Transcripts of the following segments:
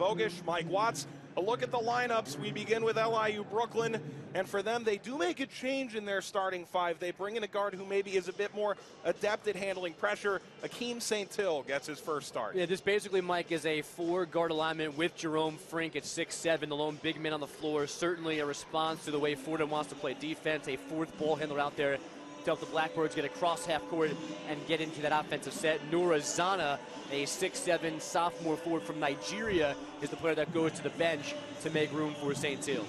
Bogish, Mike Watts. A look at the lineups. We begin with LIU Brooklyn, and for them, they do make a change in their starting five. They bring in a guard who maybe is a bit more adept at handling pressure. Akeem St. Hill gets his first start. Yeah, this basically, Mike, is a four-guard alignment with Jerome Frink at 6'7", the lone big man on the floor. Certainly a response to the way Fordham wants to play defense. A fourth ball handler out there to help the Blackbirds get across half court and get into that offensive set. Nura Zana, a 6'7" sophomore forward from Nigeria, is the player that goes to the bench to make room for St. Hill.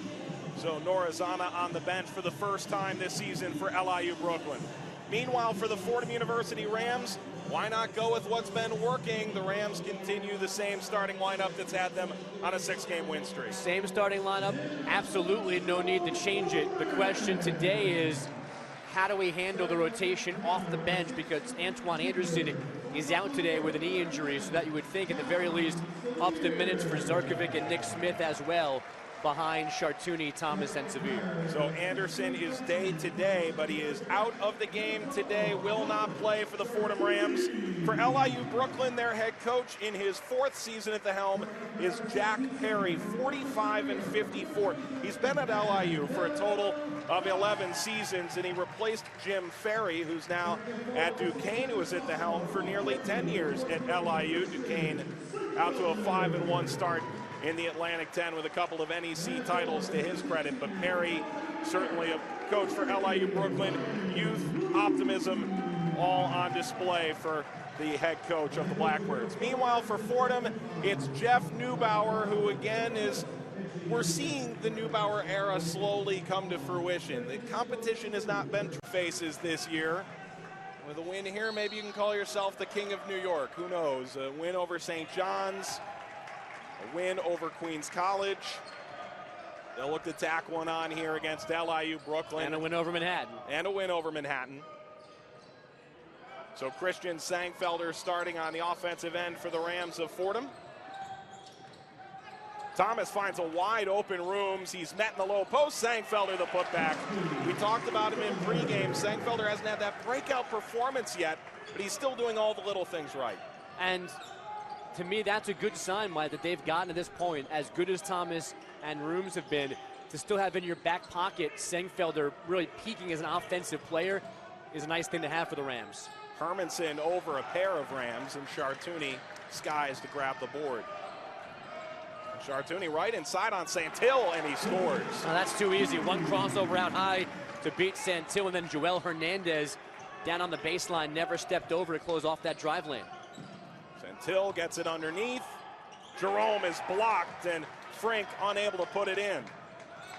So Nura Zana on the bench for the first time this season for LIU Brooklyn. Meanwhile, for the Fordham University Rams, why not go with what's been working? The Rams continue the same starting lineup that's had them on a 6-game win streak. Same starting lineup, absolutely no need to change it. The question today is, how do we handle the rotation off the bench, because Antoine Anderson is out today with a knee injury, so that you would think at the very least up the minutes for Zarkovic and Nick Smith as well, behind Chartouni, Thomas, and Severe. So Anderson is day-to-day, but he is out of the game today, will not play for the Fordham Rams. For LIU Brooklyn, their head coach in his 4th season at the helm is Jack Perry, 45-54. He's been at LIU for a total of 11 seasons, and he replaced Jim Ferry, who's now at Duquesne, who was at the helm for nearly 10 years at LIU. Duquesne out to a 5-1 start in the Atlantic 10 with a couple of NEC titles to his credit, but Perry certainly a coach for LIU Brooklyn. Youth, optimism, all on display for the head coach of the Blackbirds. Meanwhile, for Fordham, it's Jeff Neubauer, who again we're seeing the Neubauer era slowly come to fruition. The competition has not been two faces this year. With a win here, maybe you can call yourself the king of New York. Who knows? A win over St. John's, a win over Queens College. They'll look to tack one on here against LIU Brooklyn. And a win over Manhattan. And a win over Manhattan. So Christian Sangfelder starting on the offensive end for the Rams of Fordham. Thomas finds a wide open Rooms. He's met in the low post. Sangfelder the putback. We talked about him in pregame. Sangfelder hasn't had that breakout performance yet, but he's still doing all the little things right. And to me, that's a good sign, Mike, that they've gotten to this point, as good as Thomas and Rooms have been, to still have in your back pocket Sangfelder really peaking as an offensive player is a nice thing to have for the Rams. Hermanson over a pair of Rams, and Chartouni skies to grab the board. Chartouni right inside on St. Hill, and he scores. Now that's too easy. One crossover out high to beat St. Hill, and then Joel Hernandez down on the baseline, never stepped over to close off that drive lane. St. Hill gets it underneath. Jerome is blocked, and Frink unable to put it in.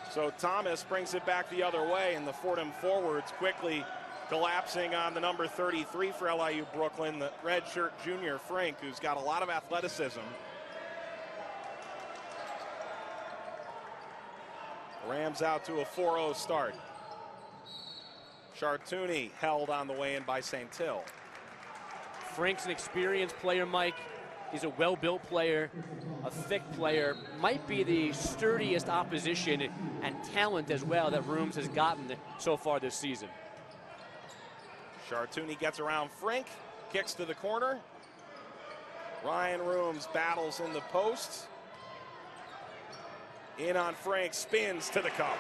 So Thomas brings it back the other way, and the Fordham forwards quickly collapsing on the number 33 for LIU Brooklyn, the redshirt junior Frink, who's got a lot of athleticism. Rams out to a 4-0 start. Chartouni held on the way in by St. Hill. Frank's an experienced player, Mike. He's a well-built player, a thick player, might be the sturdiest opposition and talent as well that Rooms has gotten so far this season. Chartouni gets around Frink, kicks to the corner. Ryan Rooms battles in the post. In on Frank, spins to the cup.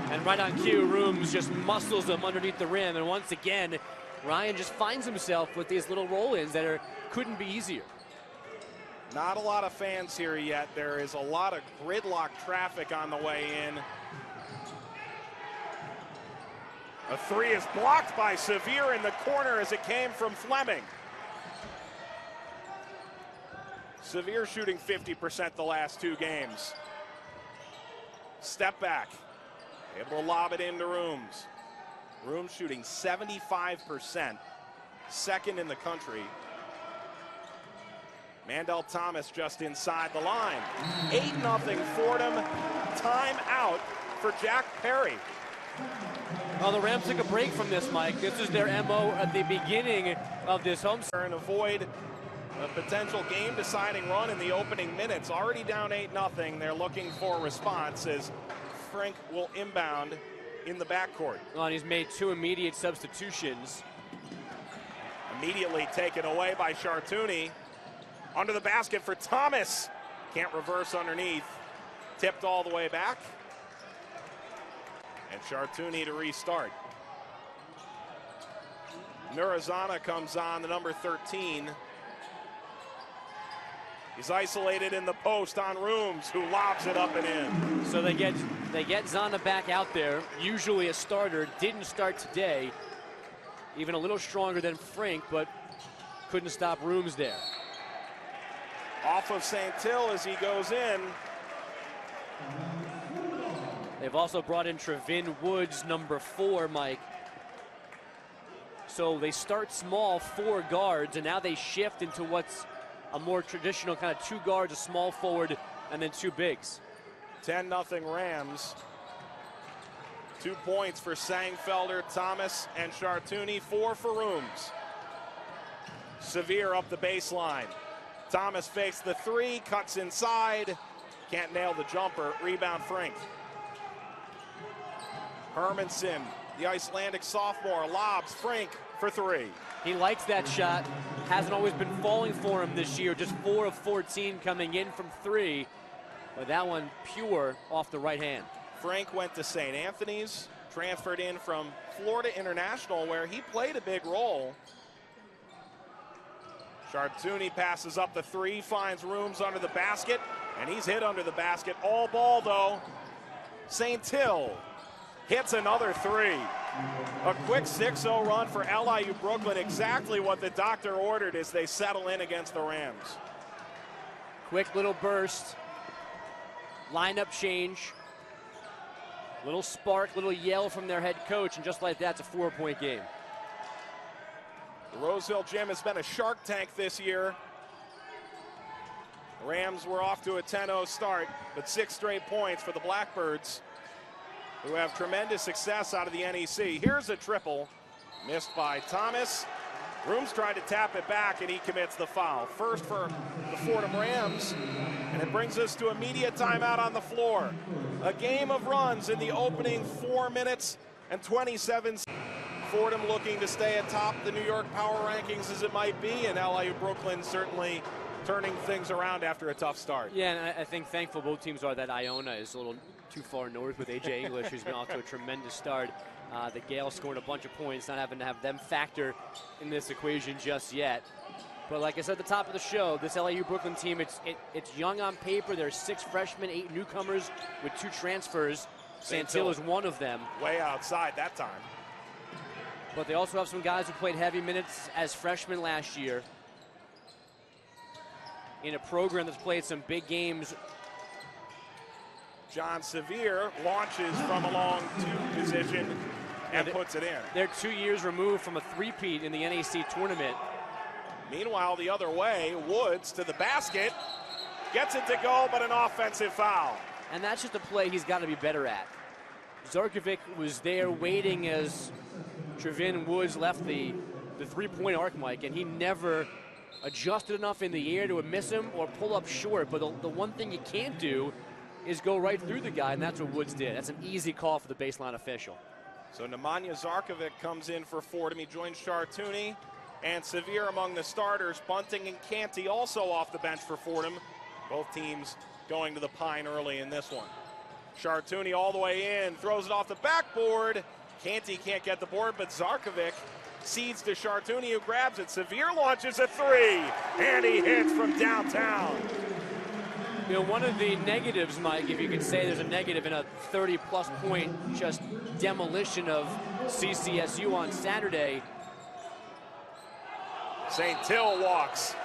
And right on cue, Rooms just muscles him underneath the rim. And once again, Ryan just finds himself with these little roll-ins that couldn't be easier. Not a lot of fans here yet. There is a lot of gridlock traffic on the way in. A three is blocked by Severe in the corner as it came from Fleming. Severe shooting 50% the last 2 games. Step back, able to lob it into Rooms. Rooms shooting 75%, second in the country. Mandel Thomas just inside the line. 8-0 Fordham, timeout for Jack Perry. Well, the Rams took a break from this, Mike. This is their MO at the beginning of this homestand. And avoid a potential game-deciding run in the opening minutes. Already down 8-0. They're looking for a response as Frink will inbound in the backcourt. Well, and he's made 2 immediate substitutions. Immediately taken away by Chartouni. Under the basket for Thomas. Can't reverse underneath. Tipped all the way back. And Chartouni to restart. Nurazana comes on, the number 13. He's isolated in the post on Rooms, who lobs it up and in. So they get Zana back out there, usually a starter, didn't start today. Even a little stronger than Frink, but couldn't stop Rooms there. Off of St. Till as he goes in. They've also brought in Trevin Woods, number 4, Mike. So they start small, 4 guards, and now they shift into what's a more traditional kind of 2 guards, a small forward, and then 2 bigs. 10-0 Rams. 2 points for Sangfelder, Thomas, and Chartouni. 4 for Rooms. Severe up the baseline. Thomas fakes the 3, cuts inside. Can't nail the jumper. Rebound Frink. Hermanson, the Icelandic sophomore, lobs Frink for 3. He likes that shot. Hasn't always been falling for him this year. Just 4 of 14 coming in from 3. But that one pure off the right hand. Frink went to St. Anthony's, transferred in from Florida International, where he played a big role. Chartouni passes up the 3, finds Rooms under the basket, and he's hit under the basket. All ball, though. St. Till hits another 3. A quick 6-0 run for LIU Brooklyn, exactly what the doctor ordered as they settle in against the Rams. Quick little burst, lineup change, little spark, little yell from their head coach, and just like that, it's a 4-point game. The Roseville Gym has been a shark tank this year. The Rams were off to a 10-0 start, but 6 straight points for the Blackbirds, who have tremendous success out of the NEC. Here's a triple, missed by Thomas. Rooms tried to tap it back, and he commits the foul. First for the Fordham Rams, and it brings us to immediate timeout on the floor. A game of runs in the opening 4 minutes and 27 seconds. Fordham looking to stay atop the New York power rankings as it might be, and LIU Brooklyn certainly turning things around after a tough start. Yeah, and I think thankful both teams are that Iona is a little too far north with A.J. English, who's been off to a tremendous start. The Gale scored a bunch of points, not having to have them factor in this equation just yet. But like I said at the top of the show, this LIU Brooklyn team, it's young on paper. There's 6 freshmen, 8 newcomers with 2 transfers. St. Till is one of them. Way outside that time. But they also have some guys who played heavy minutes as freshmen last year in a program that's played some big games. John Severe launches from a long 2 position and puts it in. They're 2 years removed from a three-peat in the NAC tournament. Meanwhile, the other way, Woods to the basket, gets it to go, but an offensive foul. And that's just a play he's got to be better at. Zarkovic was there waiting as Trevin Woods left the 3-point arc, Mike, and he never adjusted enough in the air to miss him or pull up short. But the one thing you can't do is go right through the guy, and that's what Woods did. That's an easy call for the baseline official. So Nemanja Zarkovic comes in for Fordham. He joins Chartouni and Severe among the starters. Bunting and Canty also off the bench for Fordham. Both teams going to the Pine early in this one. Chartouni all the way in, throws it off the backboard. Canty can't get the board, but Zarkovic cedes to Chartouni, who grabs it. Severe launches a 3, and he hits from downtown. You know, one of the negatives, Mike, if you could say there's a negative in a 30-plus point just demolition of CCSU on Saturday. St. Till walks.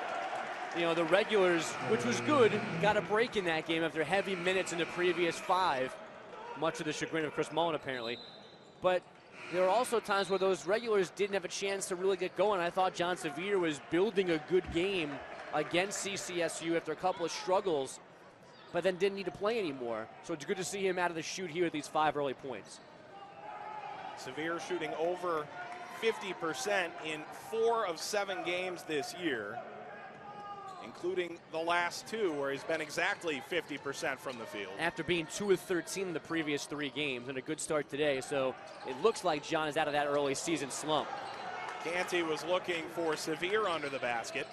You know, the regulars, which was good, got a break in that game after heavy minutes in the previous 5, much to the chagrin of Chris Mullen, apparently. But there are also times where those regulars didn't have a chance to really get going. I thought John Severe was building a good game against CCSU after a couple of struggles, but then didn't need to play anymore. So it's good to see him out of the chute here with these 5 early points. Severe shooting over 50% in 4 of 7 games this year, including the last 2 where he's been exactly 50% from the field. After being 2 of 13 in the previous 3 games and a good start today, so it looks like John is out of that early season slump. Canty was looking for Severe under the basket,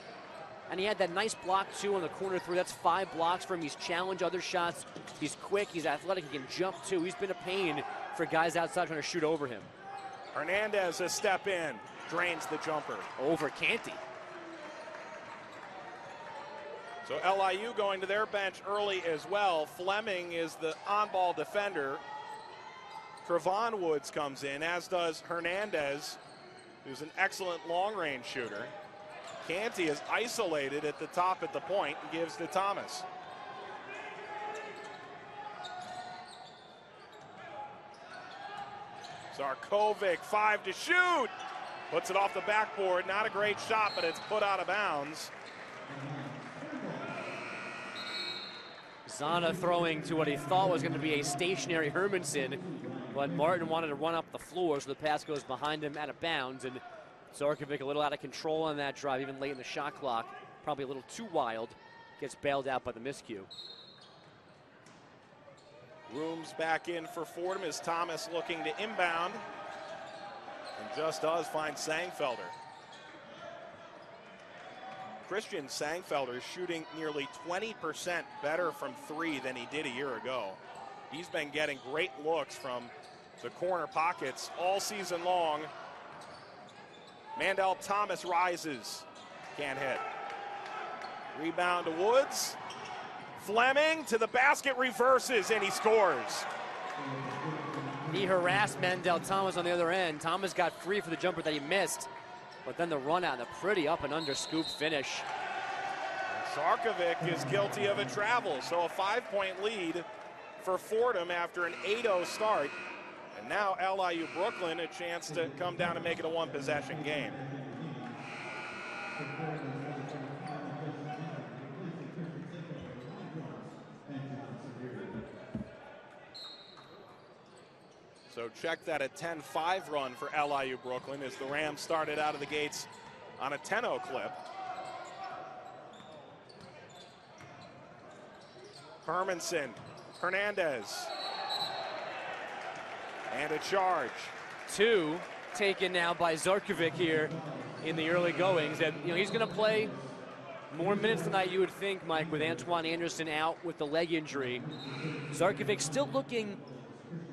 And he had that nice block, too, on the corner three. That's 5 blocks for him. He's challenged other shots. He's quick. He's athletic. He can jump, too. He's been a pain for guys outside trying to shoot over him. Hernandez a step in. Drains the jumper. Over Canty. So LIU going to their bench early as well. Fleming is the on-ball defender. Trevon Woods comes in, as does Hernandez, who's an excellent long-range shooter. Canty is isolated at the top at the point and gives to Thomas. Zarkovic, 5 to shoot. Puts it off the backboard. Not a great shot, but it's put out of bounds. Zana throwing to what he thought was going to be a stationary Hermanson, but Martin wanted to run up the floor, so the pass goes behind him out of bounds, and Zarkovic a little out of control on that drive, even late in the shot clock. Probably a little too wild. Gets bailed out by the miscue. Rooms back in for Fordham as Thomas looking to inbound. And just does find Sangfelder. Christian Sangfelder is shooting nearly 20% better from 3 than he did a year ago. He's been getting great looks from the corner pockets all season long. Mandel Thomas rises. Can't hit. Rebound to Woods. Fleming to the basket, reverses, and he scores. He harassed Mandel Thomas on the other end. Thomas got free for the jumper that he missed, but then the run out and a pretty up and under scoop finish. Zarkovic is guilty of a travel, so a 5-point lead for Fordham after an 8-0 start. And now LIU Brooklyn a chance to come down and make it a 1-possession game. So check that, a 10-5 run for LIU Brooklyn as the Rams started out of the gates on a 10-0 clip. Hermanson, Hernandez, and a charge. 2 taken now by Zarkovic here in the early goings. And he's going to play more minutes than you would think, Mike, with Antoine Anderson out with the leg injury. Zarkovic still looking,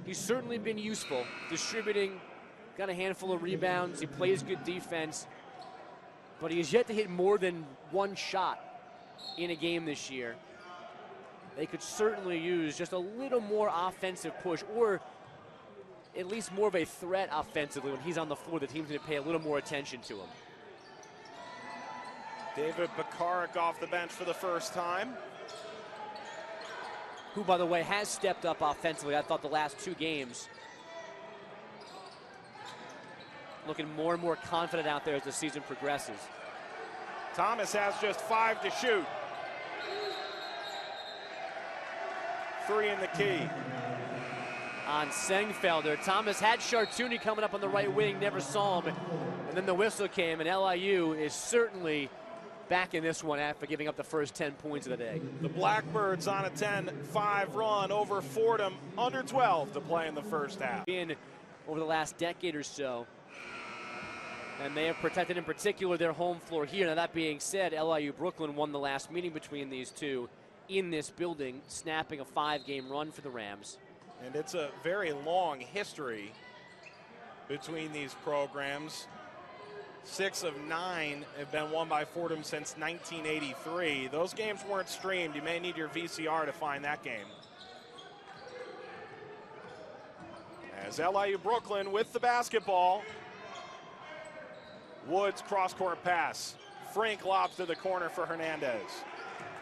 he's certainly been useful, distributing, got a handful of rebounds, he plays good defense, but he has yet to hit more than 1 shot in a game this year. They could certainly use just a little more offensive push, or at least more of a threat offensively when he's on the floor. The team's going to pay a little more attention to him. David Pekarik off the bench for the first time. Who, by the way, has stepped up offensively, I thought, the last 2 games. Looking more and more confident out there as the season progresses. Thomas has just 5 to shoot. 3 in the key. On Sangfelder, Thomas had Chartouni coming up on the right wing, never saw him, and then the whistle came, and LIU is certainly back in this one after giving up the first 10 points of the day. The Blackbirds on a 10-5 run over Fordham, under 12 to play in the first half. In over the last decade or so, and they have protected in particular their home floor here. Now that being said, LIU Brooklyn won the last meeting between these two in this building, snapping a 5-game run for the Rams. And it's a very long history between these programs. 6 of 9 have been won by Fordham since 1983. Those games weren't streamed. You may need your VCR to find that game. As LIU Brooklyn with the basketball. Woods cross-court pass. Frink lobs to the corner for Hernandez.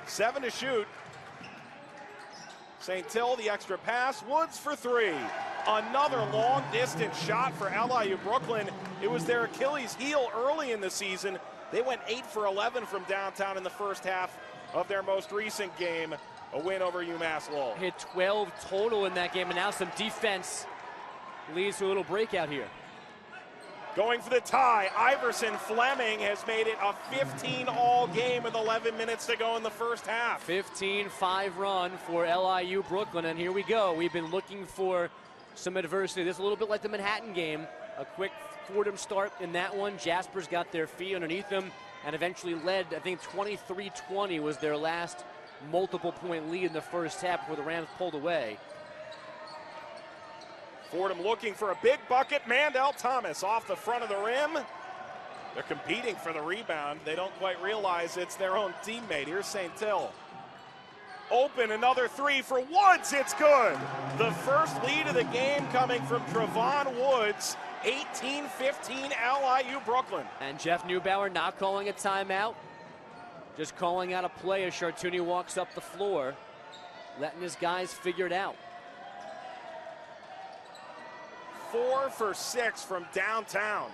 7 to shoot. St. Till, the extra pass. Woods for 3. Another long-distance shot for LIU Brooklyn. It was their Achilles heel early in the season. They went 8 for 11 from downtown in the first half of their most recent game, a win over UMass Lowell. Hit 12 total in that game, and now some defense leads to a little breakout here. Going for the tie, Iverson Fleming has made it a 15-all game with 11 minutes to go in the first half. 15-5 run for LIU Brooklyn, and here we go. We've been looking for some adversity. This is a little bit like the Manhattan game. A quick Fordham start in that one. Jasper's got their feet underneath them, and eventually led, I think 23-20 was their last multiple point lead in the first half before the Rams pulled away. Fordham looking for a big bucket. Mandel Thomas off the front of the rim. They're competing for the rebound. They don't quite realize it's their own teammate. Here's St. Till. Open, another three for Woods. It's good. The first lead of the game coming from Trevon Woods. 18-15 LIU Brooklyn. And Jeff Neubauer not calling a timeout, just calling out a play as Chartouni walks up the floor, letting his guys figure it out. 4 for 6 from downtown.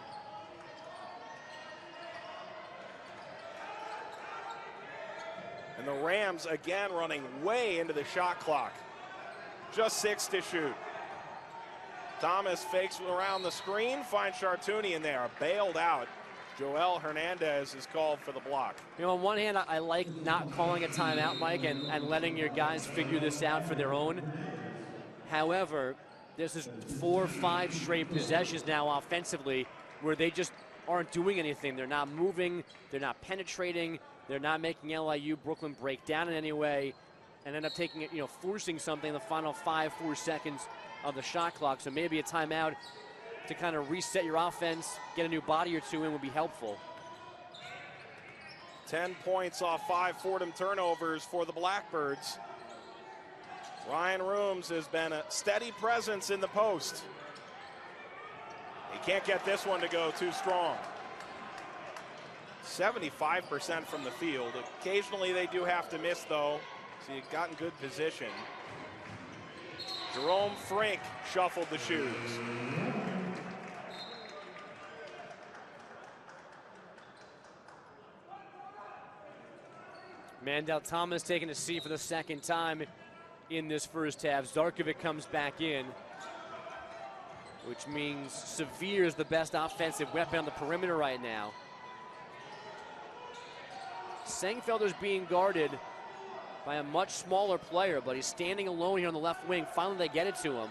And the Rams again running way into the shot clock. Just 6 to shoot. Thomas fakes around the screen, finds Chartouni, and they are bailed out. Joel Hernandez is called for the block. You know, on one hand, I like not calling a timeout, Mike, and letting your guys figure this out for their own. However, this is 4 or 5 straight possessions now offensively where they just aren't doing anything. They're not moving, they're not penetrating, they're not making LIU Brooklyn break down in any way and end up taking it, forcing something in the final 5-4 seconds of the shot clock. So maybe a timeout to kind of reset your offense, get a new body or two in would be helpful. 10 points off 5 Fordham turnovers for the Blackbirds. Ryan Rooms has been a steady presence in the post. He can't get this one to go too strong. 75% from the field. Occasionally they do have to miss though, so you've gotten good position. Jerome Frink shuffled the shoes. Mandel Thomas taking a seat for the second time in this first half. Zarkovic comes back in, which means Severe is the best offensive weapon on the perimeter right now. Sengfelder's being guarded by a much smaller player, but he's standing alone here on the left wing. Finally, they get it to him.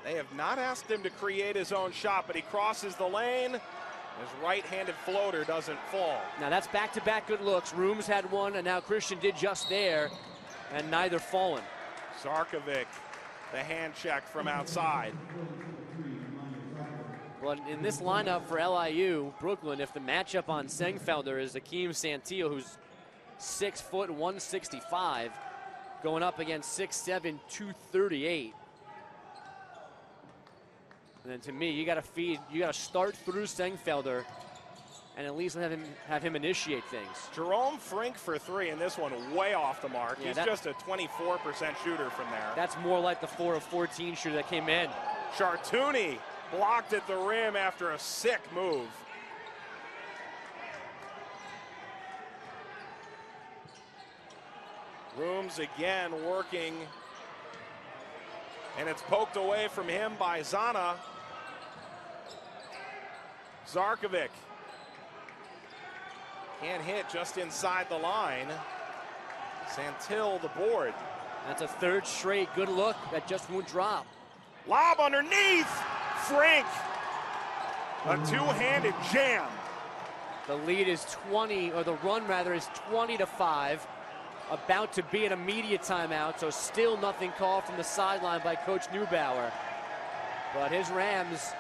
They have not asked him to create his own shot, but he crosses the lane. His right-handed floater doesn't fall. Now that's back-to-back good looks. Rooms had one, and now Christian did just there, and neither fallen. Zarkovic, the hand check from outside. Well, in this lineup for LIU, Brooklyn, if the matchup on Sengfelder is Akeem Santillo, who's 6 foot 165, going up against 6'7", 238. And then to me, you got to start through Sengfelder and at least have him initiate things. Jerome Frink for 3, and this one way off the mark. Yeah, he's just a 24% shooter from there. That's more like the 4 of 14 shooter that came in. Chartouni blocked at the rim after a sick move. Rooms again working, and it's poked away from him by Zana. Zarkovic can't hit, just inside the line. Santil the board. That's a third straight good look that just won't drop. Lob underneath, Frink. A two-handed jam. The lead is 20, or the run rather is 20-5. About to be an immediate timeout, so still nothing called from the sideline by Coach Neubauer. But his Rams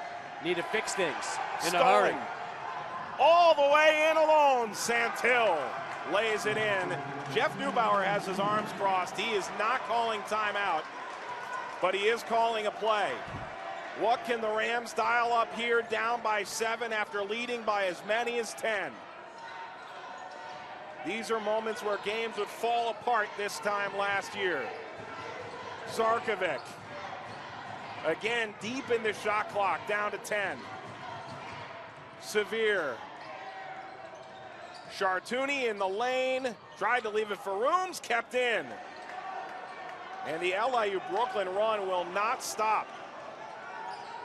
need to fix things in a hurry. All the way in alone, Santil lays it in. Jeff Neubauer has his arms crossed. He is not calling timeout, but he is calling a play. What can the Rams dial up here, down by 7 after leading by as many as 10? These are moments where games would fall apart this time last year. Zarkovic, again deep in the shot clock, down to 10. Severe. Chartouni in the lane, tried to leave it for Rooms, kept in. And the LIU Brooklyn run will not stop.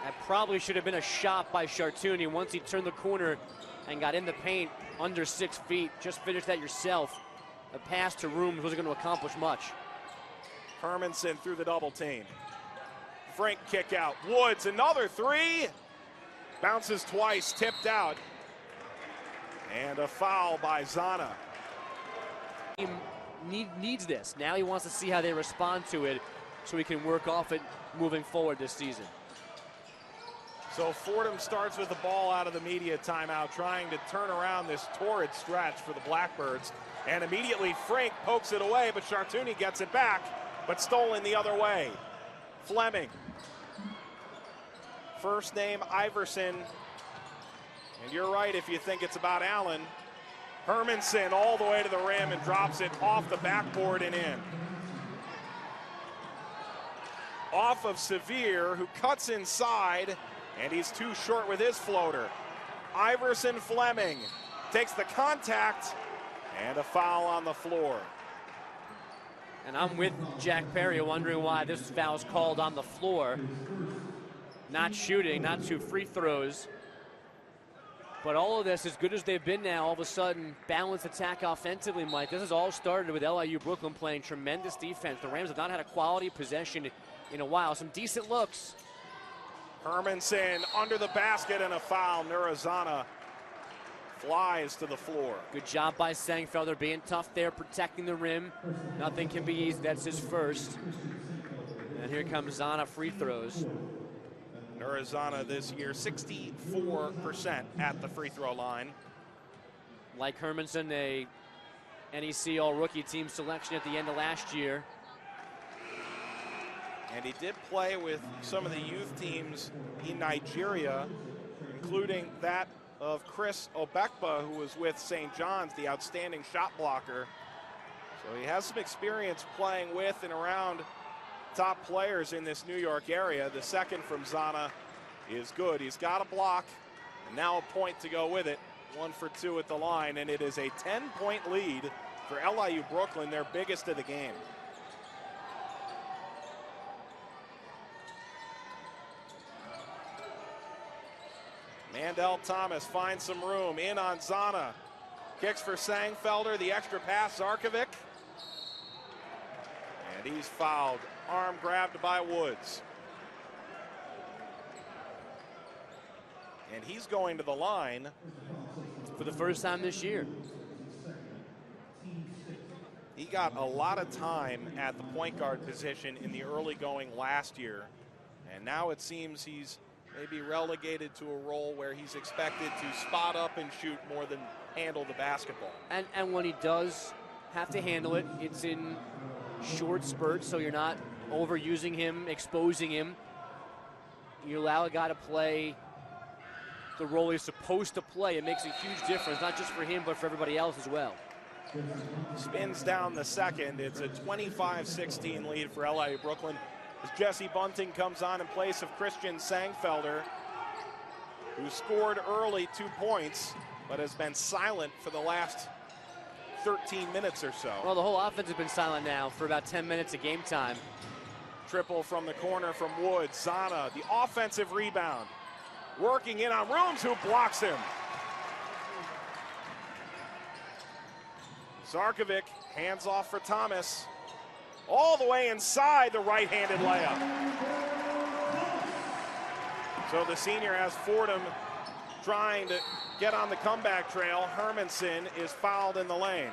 That probably should have been a shot by Chartouni once he turned the corner and got in the paint under 6 feet. Just finish that yourself. A pass to Rooms wasn't going to accomplish much. Hermanson through the double team. Frink kick out. Woods, another 3. Bounces twice, tipped out. And a foul by Zana. Needs this. Now he wants to see how they respond to it so he can work off it moving forward this season. So Fordham starts with the ball out of the media timeout, trying to turn around this torrid stretch for the Blackbirds. And immediately Frink pokes it away, but Chartouni gets it back, but stolen the other way. Fleming. First name Iverson. And you're right if you think it's about Allen. Hermanson all the way to the rim and drops it off the backboard and in. Off of Sevier, who cuts inside, and he's too short with his floater. Iverson Fleming takes the contact, and a foul on the floor. And I'm with Jack Perry wondering why this foul's called on the floor. Not shooting, not 2 free throws. But all of this, as good as they've been now, all of a sudden, balanced attack offensively, Mike. This has all started with LIU Brooklyn playing tremendous defense. The Rams have not had a quality possession in a while. Some decent looks. Hermanson under the basket and a foul. Nurazana flies to the floor. Good job by Sangfelder being tough there, protecting the rim. Nothing can be easy. That's his first. And here comes Zana free throws. Nurazana this year, 64% at the free throw line. Like Hermanson, a NEC All-Rookie team selection at the end of last year. And he did play with some of the youth teams in Nigeria, including that of Chris Obekpa, who was with St. John's, the outstanding shot blocker. So he has some experience playing with and around top players in this New York area. The second from Zana is good. He's got a block, and now a point to go with it. 1 for 2 at the line, and it is a 10-point lead for LIU Brooklyn, their biggest of the game. Mandel Thomas finds some room, in on Zana. Kicks for Sangfelder, the extra pass, Zarkovic. And he's fouled. Arm grabbed by Woods. And he's going to the line for the first time this year. He got a lot of time at the point guard position in the early going last year. And now it seems he's maybe relegated to a role where he's expected to spot up and shoot more than handle the basketball. And when he does have to handle it, it's in short spurts, so you're not overusing him, exposing him. You allow a guy to play the role he's supposed to play. It makes a huge difference, not just for him, but for everybody else as well. Spins down the second. It's a 25-16 lead for LIU Brooklyn as Jesse Bunting comes on in place of Christian Sangfelder, who scored early 2 points, but has been silent for the last 13 minutes or so. Well, the whole offense has been silent now for about 10 minutes of game time. Triple from the corner from Woods. Zana, the offensive rebound. Working in on Rooms, who blocks him. Zarkovic, hands off for Thomas. All the way inside the right-handed layup. So the senior has Fordham trying to get on the comeback trail. Hermanson is fouled in the lane.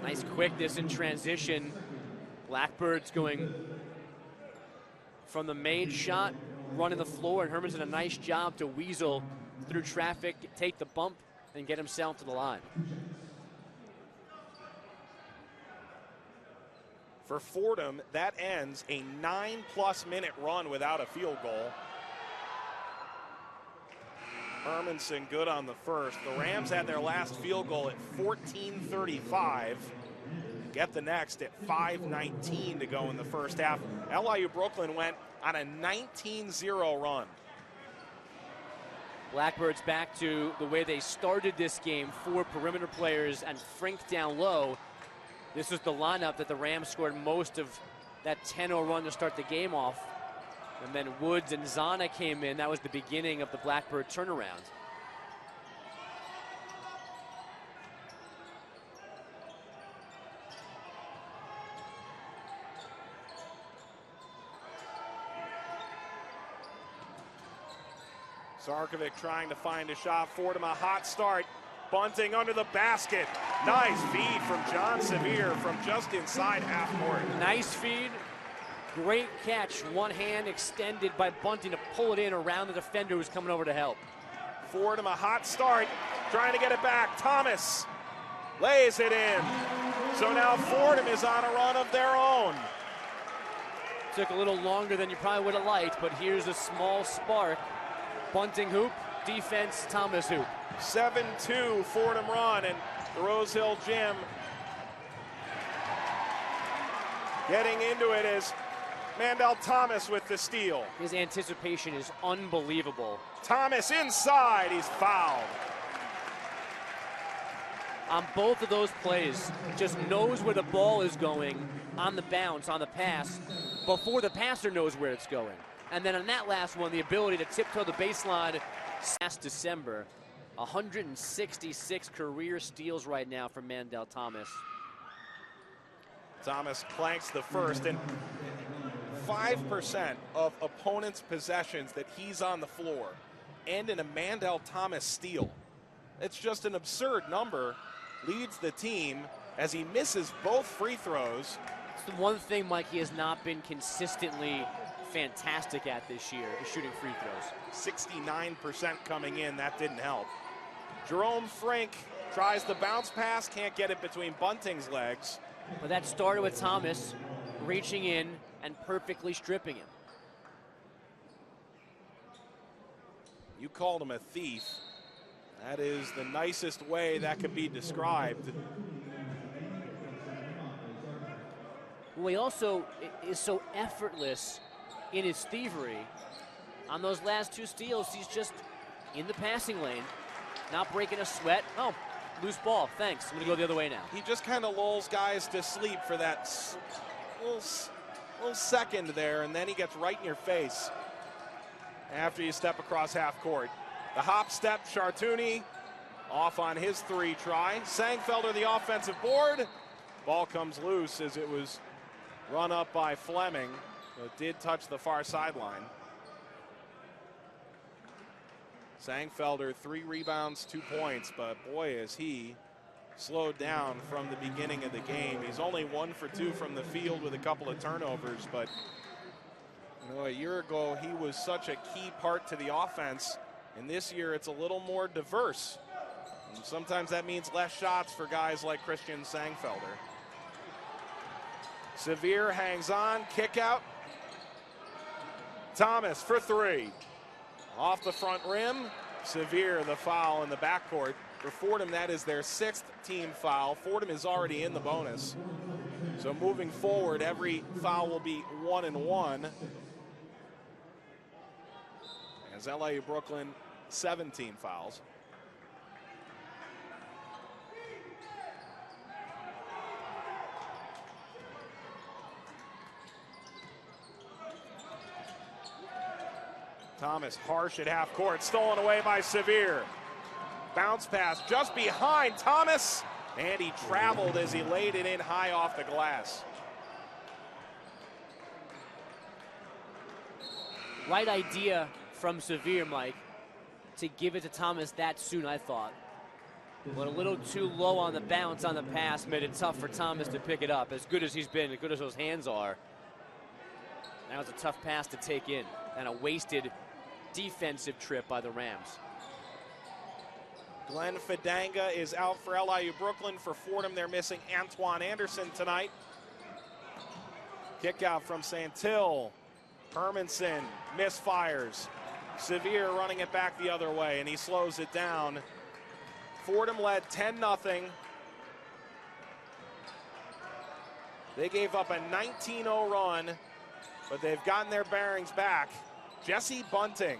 Nice quickness in transition. Blackbirds going from the made shot, running the floor, and Hermanson a nice job to weasel through traffic, take the bump, and get himself to the line. For Fordham, that ends a 9+ minute run without a field goal. Hermanson good on the first. The Rams had their last field goal at 14:35. Get the next at 5:19 to go in the first half. LIU Brooklyn went on a 19-0 run. Blackbirds back to the way they started this game, 4 perimeter players and Frink down low. This was the lineup that the Rams scored most of that 10-0 run to start the game off. And then Woods and Zana came in. That was the beginning of the Blackbird turnaround. Zarkovic trying to find a shot. Fordham a hot start. Bunting under the basket. Nice feed from John Sevier from just inside half court. Nice feed. Great catch. One hand extended by Bunting to pull it in around the defender who's coming over to help. Fordham a hot start. Trying to get it back. Thomas lays it in. So now Fordham is on a run of their own. Took a little longer than you probably would have liked, but here's a small spark. Bunting hoop, defense, Thomas hoop. 7-2 Fordham run, and the Rose Hill Gym getting into it is Mandel Thomas with the steal. His anticipation is unbelievable. Thomas inside, he's fouled. On both of those plays, just knows where the ball is going on the bounce, on the pass, before the passer knows where it's going. And then on that last one, the ability to tiptoe the baseline last December. 166 career steals right now from Mandel Thomas. Thomas clanks the first, and 5% of opponents' possessions that he's on the floor end in a Mandel Thomas steal. It's just an absurd number. Leads the team as he misses both free throws. It's the one thing, Mike, he has not been consistently fantastic at this year, is shooting free throws. 69% coming in, that didn't help. Jerome Frink tries the bounce pass, can't get it between Bunting's legs. But that started with Thomas reaching in and perfectly stripping him. You called him a thief. That is the nicest way that could be described. Well, he also is so effortless in his thievery. On those last two steals, he's just in the passing lane, not breaking a sweat. Oh, loose ball, thanks. I'm gonna go the other way now. He just kind of lulls guys to sleep for that little second there, and then he gets right in your face after you step across half court. The hop step, Chartouni off on his three try. Sangfelder the offensive board. Ball comes loose as it was run up by Fleming. It did touch the far sideline. Sangfelder 3 rebounds, 2 points, but boy is he slowed down from the beginning of the game. He's only 1 for 2 from the field with a couple of turnovers, but you know, a year ago he was such a key part to the offense. And this year, it's a little more diverse. And sometimes that means less shots for guys like Christian Sangfelder. Sevier hangs on, kick out. Thomas for 3. Off the front rim. Sevier, the foul in the backcourt. For Fordham, that is their 6th team foul. Fordham is already in the bonus. So moving forward, every foul will be 1 and 1. As LIU Brooklyn 17 fouls. Thomas harsh at half court, stolen away by Sevier. Bounce pass just behind Thomas, and he traveled as he laid it in high off the glass. Right idea from Sevier, Mike, to give it to Thomas that soon, I thought. But a little too low on the bounce on the pass made it tough for Thomas to pick it up. As good as he's been, as good as those hands are, that was a tough pass to take in, and a wasted defensive trip by the Rams. Glenn Fidanga is out for LIU Brooklyn. For Fordham, they're missing Antoine Anderson tonight. Kick out from Santil. Hermanson misfires. Sevier running it back the other way, and he slows it down. Fordham led 10-0. They gave up a 19-0 run, but they've gotten their bearings back. Jesse Bunting.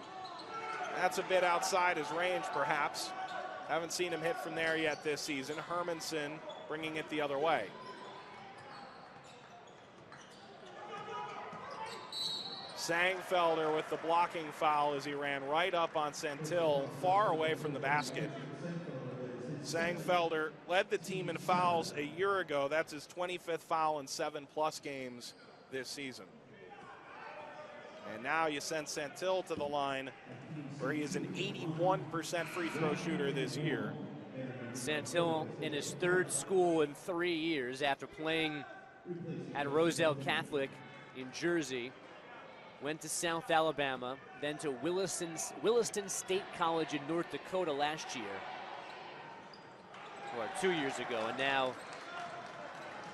That's a bit outside his range, perhaps. Haven't seen him hit from there yet this season. Hermanson bringing it the other way. Sangfelder with the blocking foul as he ran right up on Santil, far away from the basket. Sangfelder led the team in fouls a year ago. That's his 25th foul in 7+ games this season. And now you send Santil to the line, where he is an 81% free throw shooter this year. Santil in his third school in 3 years after playing at Roselle Catholic in Jersey. Went to South Alabama, then to Williston State College in North Dakota last year, or 2 years ago, and now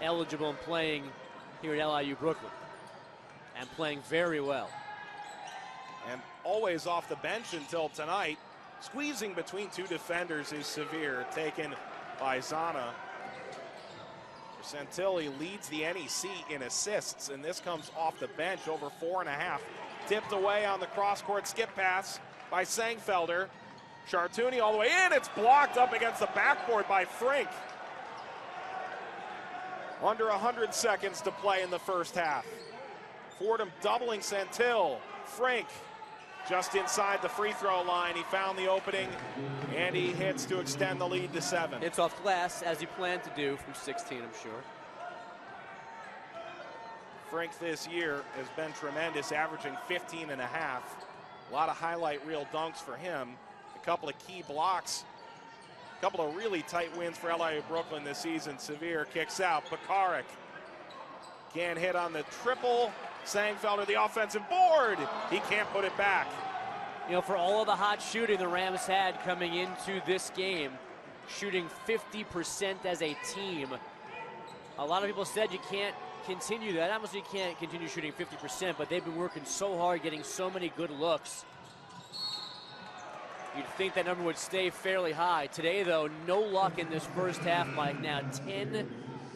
eligible and playing here at LIU Brooklyn, and playing very well. And always off the bench until tonight. Squeezing between two defenders is severe, taken by Zana. Santilli leads the NEC in assists, and this comes off the bench, over 4.5. Tipped away on the cross-court skip pass by Sangfelder. Chartouni all the way in. It's blocked up against the backboard by Frink. Under 100 seconds to play in the first half. Fordham doubling Santil. Frink just inside the free throw line. He found the opening, and he hits to extend the lead to 7. It's off glass, as he planned to do from 16, I'm sure. Frink this year has been tremendous, averaging 15.5. A lot of highlight reel dunks for him. A couple of key blocks. A couple of really tight wins for LIU Brooklyn this season. Severe kicks out. Pekarik can't hit on the triple. Sangfelder, the offensive board. He can't put it back. You know, for all of the hot shooting the Rams had coming into this game, shooting 50% as a team, a lot of people said you can't continue that. Obviously, you can't continue shooting 50%, but they've been working so hard, getting so many good looks. You'd think that number would stay fairly high. Today, though, no luck in this first half, Mike. Now 10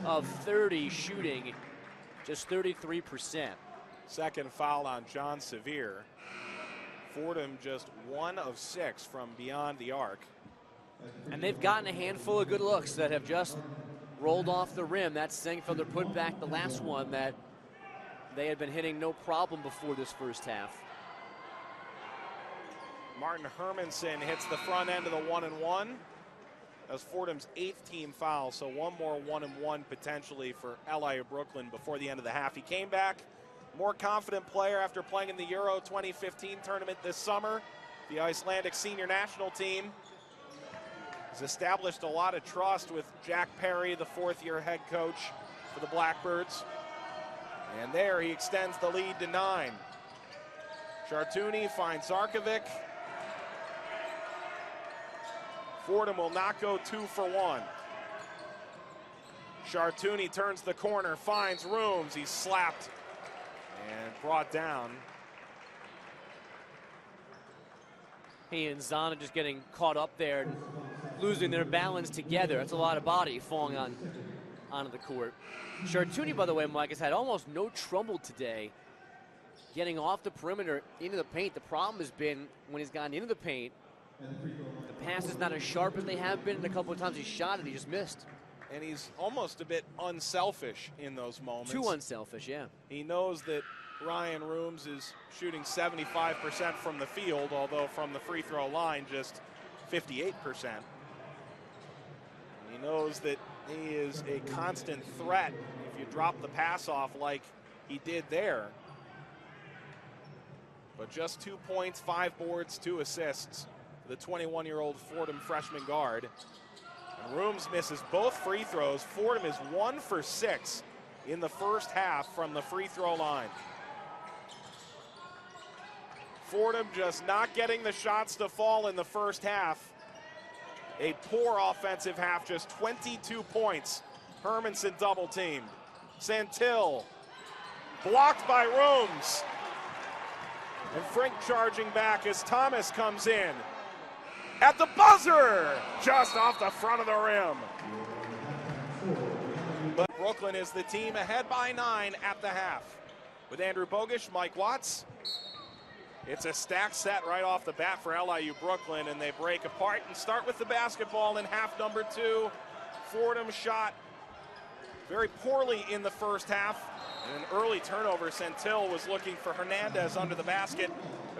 of 30 shooting, just 33%. Second foul on John Severe. Fordham just 1 of 6 from beyond the arc. And they've gotten a handful of good looks that have just rolled off the rim. That's Sangfelder put back the last one that they had been hitting no problem before this first half. Martin Hermanson hits the front end of the 1-and-1. That's Fordham's 8th team foul, so one more 1-and-1 potentially for LIU Brooklyn before the end of the half. He came back more confident player after playing in the Euro 2015 tournament this summer. The Icelandic senior national team has established a lot of trust with Jack Perry, the 4th-year head coach for the Blackbirds. And there he extends the lead to 9. Chartouni finds Zarkovic. Fordham will not go 2 for 1. Chartouni turns the corner, finds Rooms. He's slapped and brought down. He and Zana just getting caught up there and losing their balance together. That's a lot of body falling onto the court. Chartouni, by the way, Mike, has had almost no trouble today getting off the perimeter into the paint. The problem has been when he's gotten into the paint, the pass is not as sharp as they have been, and a couple of times he shot it, he just missed. And he's almost a bit unselfish in those moments. Too unselfish, yeah. He knows that Ryan Rooms is shooting 75% from the field, although from the free throw line, just 58%. He knows that he is a constant threat if you drop the pass off like he did there. But just 2 points, 5 boards, 2 assists for the 21-year-old Fordham freshman guard. And Rooms misses both free throws. Fordham is 1 for 6 in the first half from the free throw line. Fordham just not getting the shots to fall in the first half. A poor offensive half, just 22 points. Hermanson double teamed. Santil blocked by Rooms. And Frink charging back as Thomas comes in. At the buzzer, just off the front of the rim. But Brooklyn is the team ahead by 9 at the half. With Andrew Bogish, Mike Watts. It's a stacked set right off the bat for LIU Brooklyn, and they break apart and start with the basketball in half number 2. Fordham shot very poorly in the first half. And an early turnover. Santil was looking for Hernandez under the basket.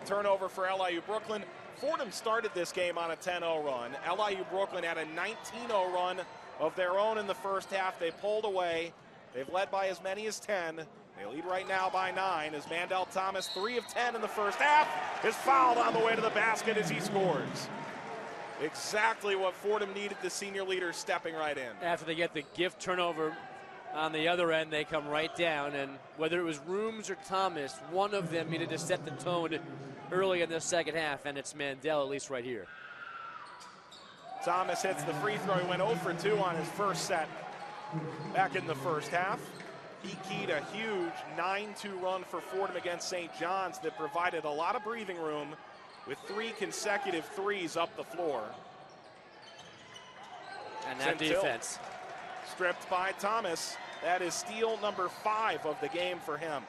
A turnover for LIU Brooklyn. Fordham started this game on a 10-0 run. LIU Brooklyn had a 19-0 run of their own in the first half. They pulled away. They've led by as many as 10. They lead right now by 9 as Mandel Thomas, 3 of 10 in the first half, is fouled on the way to the basket as he scores. Exactly what Fordham needed, the senior leader stepping right in. After they get the gift turnover on the other end, they come right down, and whether it was Rooms or Thomas, one of them needed to set the tone early in the second half, and it's Mandel, at least right here. Thomas hits the free throw. He went 0 for 2 on his first set back in the first half. He keyed a huge 9-2 run for Fordham against St. John's that provided a lot of breathing room with 3 consecutive threes up the floor. And that defense. Stripped by Thomas. That is steal number 5 of the game for him.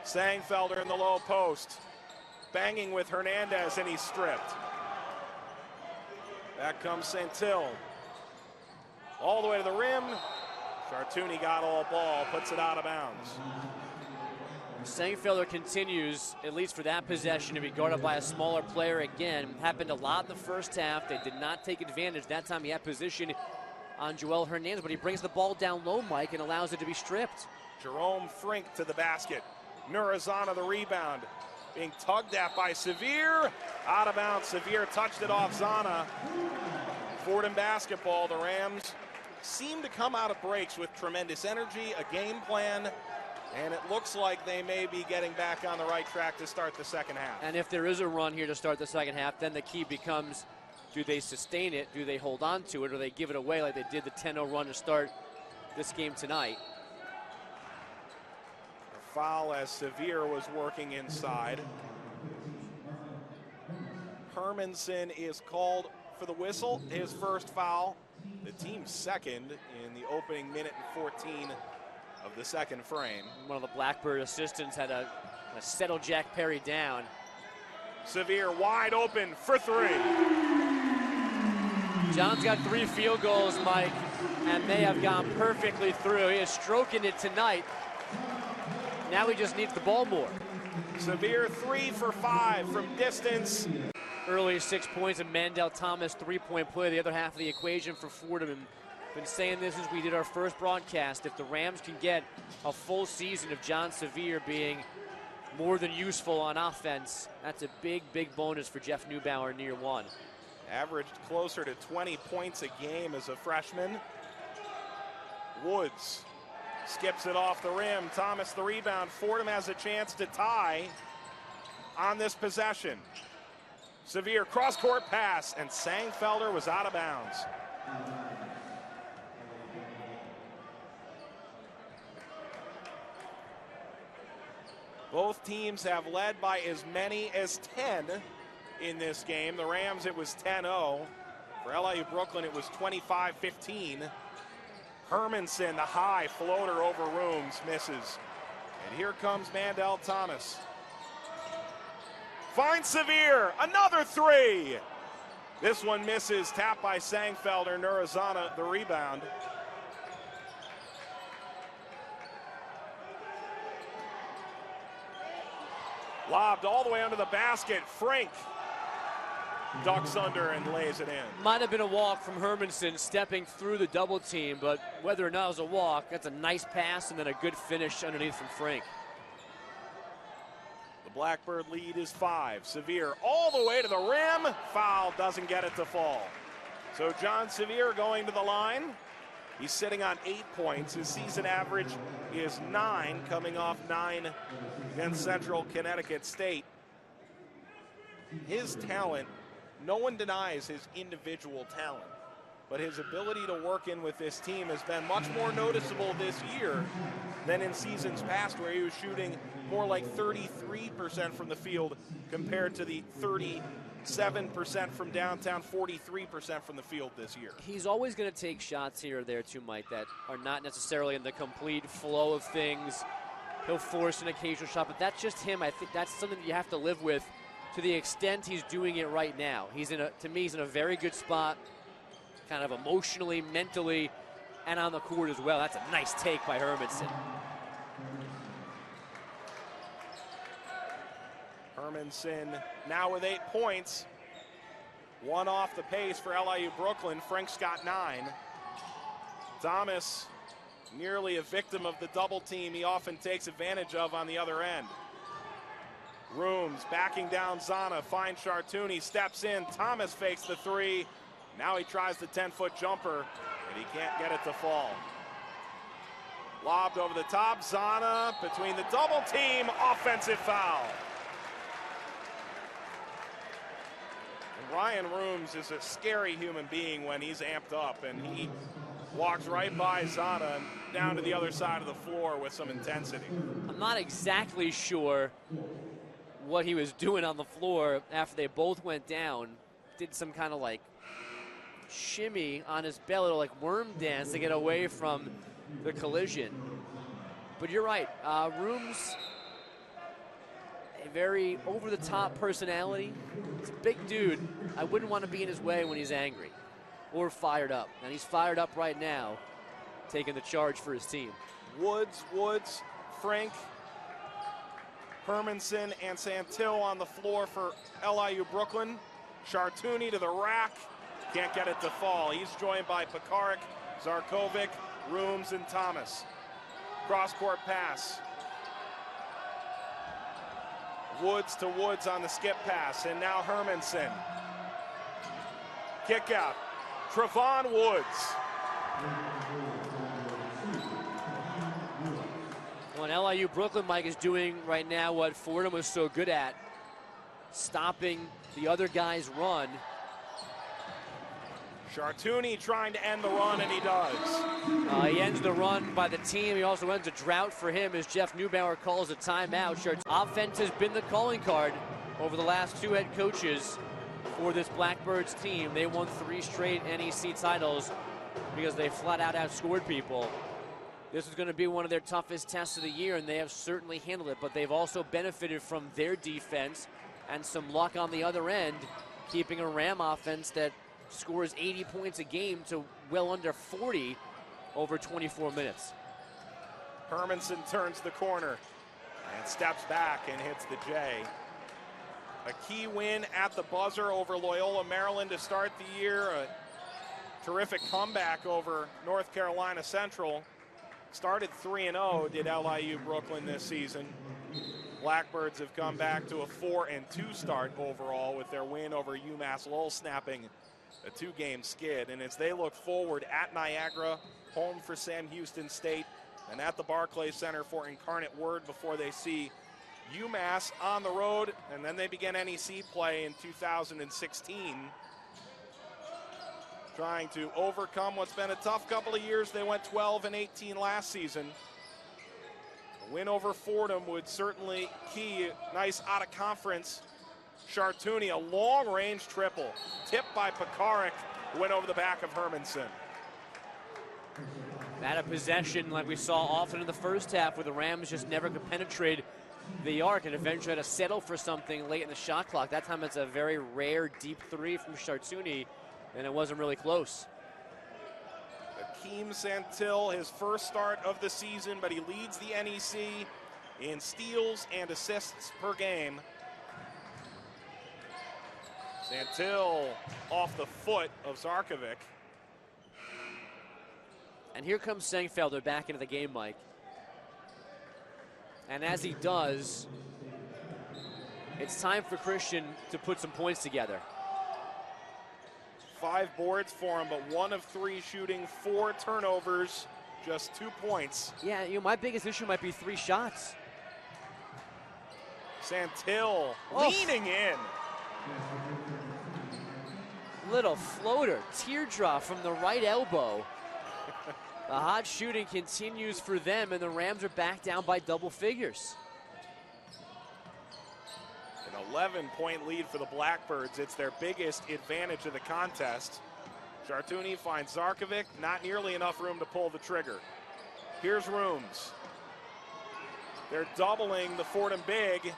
Sangfelder in the low post. Banging with Hernandez, and he's stripped. Back comes Santil. All the way to the rim. Chartouni got all ball, puts it out of bounds. Sangfelder continues, at least for that possession, to be guarded by a smaller player again. Happened a lot in the first half. They did not take advantage. That time he had position on Joel Hernandez, but he brings the ball down low, Mike, and allows it to be stripped. Jerome Frink to the basket. Nurazana the rebound. Being tugged at by Sevier. Out of bounds. Sevier touched it off Zana. Fordham basketball. The Rams seem to come out of breaks with tremendous energy, a game plan, and it looks like they may be getting back on the right track to start the second half. And if there is a run here to start the second half, then the key becomes, do they sustain it, do they hold on to it, or do they give it away like they did the 10-0 run to start this game tonight? A foul as Sevier was working inside. Hermanson is called for the whistle, his first foul, the team's second in the opening minute and 14 of the second frame. One of the Blackbird assistants had a settle Jack Perry down. Sevier wide open for 3. John's got 3 field goals, Mike, and they have gone perfectly through. He is stroking it tonight. Now he just needs the ball more. Sevier 3 for 5 from distance. Early 6 points, and Mandel Thomas 3-point play, the other half of the equation for Fordham. And been saying this as we did our first broadcast. If the Rams can get a full season of John Sevier being more than useful on offense, that's a big, big bonus for Jeff Neubauer in year 1. Averaged closer to 20 points a game as a freshman. Woods skips it off the rim. Thomas the rebound. Fordham has a chance to tie on this possession. Sevier cross-court pass, and Sangfelder was out of bounds. Both teams have led by as many as 10 in this game. The Rams, it was 10-0. For LIU Brooklyn, it was 25-15. Hermanson, the high floater over Rooms, misses. And here comes Mandel Thomas. Finds Sevier, another 3. This one misses, tapped by Sangfelder. Nurazana the rebound. Lobbed all the way under the basket. Frank ducks under and lays it in. Might have been a walk from Hermanson stepping through the double team, but whether or not it was a walk, that's a nice pass and then a good finish underneath from Frank. The Blackbird lead is 5. Sevier all the way to the rim. Foul, doesn't get it to fall. So John Sevier going to the line. He's sitting on 8 points. His season average is 9, coming off 9 against Central Connecticut State. His talent, no one denies his individual talent, but his ability to work in with this team has been much more noticeable this year than in seasons past, where he was shooting more like 33% from the field compared to the 37% from downtown, 43% from the field this year. He's always going to take shots here or there too, Mike, that are not necessarily in the complete flow of things. He'll force an occasional shot, but that's just him. I think that's something that you have to live with to the extent he's doing it right now. To me, he's in a very good spot, kind of emotionally, mentally, and on the court as well. That's a nice take by Hermanson. Hermanson now with 8 points. 1 off the pace for LIU Brooklyn. Frank's got 9. Thomas Nearly a victim of the double team he often takes advantage of on the other end. Rooms backing down Zana, finds Chartouni, steps in, Thomas fakes the three. Now he tries the 10-foot jumper, and he can't get it to fall. Lobbed over the top, Zana between the double team, offensive foul. And Ryan Rooms is a scary human being when he's amped up, and he walks right by Zana and down to the other side of the floor with some intensity. I'm not exactly sure what he was doing on the floor after they both went down. Did some kind of like shimmy on his belly, like worm dance to get away from the collision. But you're right, Rooms, a very over-the-top personality. He's a big dude. I wouldn't want to be in his way when he's angry or fired up. And he's fired up right now, taking the charge for his team. Woods, Frank, Hermanson, and Santil on the floor for LIU Brooklyn. Chartouni to the rack. Can't get it to fall. He's joined by Pekarik, Zarkovic, Rooms, and Thomas. Cross-court pass. Woods to Woods on the skip pass, and now Hermanson. Kick out. Trevon Woods. Well, LIU Brooklyn, Mike, is doing right now what Fordham was so good at, stopping the other guy's run. Chartouni trying to end the run, and he does. He ends the run by the team. He also ends a drought for him as Jeff Neubauer calls a timeout. Offense has been the calling card over the last two head coaches for this Blackbirds team. They won 3 straight NEC titles because they flat out outscored people. This is going to be one of their toughest tests of the year, and they have certainly handled it, but they've also benefited from their defense and some luck on the other end, keeping a Ram offense that scores 80 points a game to well under 40 over 24 minutes. Hermanson turns the corner and steps back and hits the J. A key win at the buzzer over Loyola Maryland to start the year. A terrific comeback over North Carolina Central. Started 3-0, did LIU Brooklyn this season. Blackbirds have come back to a 4-2 start overall with their win over UMass Lowell, snapping a 2-game skid. And as they look forward at Niagara, home for Sam Houston State, and at the Barclays Center for Incarnate Word before they see UMass on the road, and then they begin NEC play in 2016. Trying to overcome what's been a tough couple of years. They went 12-18 last season. A win over Fordham would certainly key. Nice out of conference. Chartouni, a long-range triple. Tipped by Pekarik, went over the back of Hermanson. Out of possession like we saw often in the first half, where the Rams just never could penetrate the arc and eventually had to settle for something late in the shot clock. That time it's a very rare deep three from Chartouni, and it wasn't really close. Akeem Santil, his first start of the season, but he leads the NEC in steals and assists per game. Santil off the foot of Zarkovic. And here comes Sengfelder back into the game, Mike. And as he does, it's time for Christian to put some points together. 5 boards for him, but 1 of 3 shooting, 4 turnovers, just 2 points. Yeah, my biggest issue might be 3 shots. Santil leaning in. Little floater, teardrop from the right elbow. The hot shooting continues for them, and the Rams are back down by double figures. An 11-point lead for the Blackbirds. It's their biggest advantage of the contest. Chartouni finds Zarkovic, not nearly enough room to pull the trigger. Here's Rooms. They're doubling the Fordham big,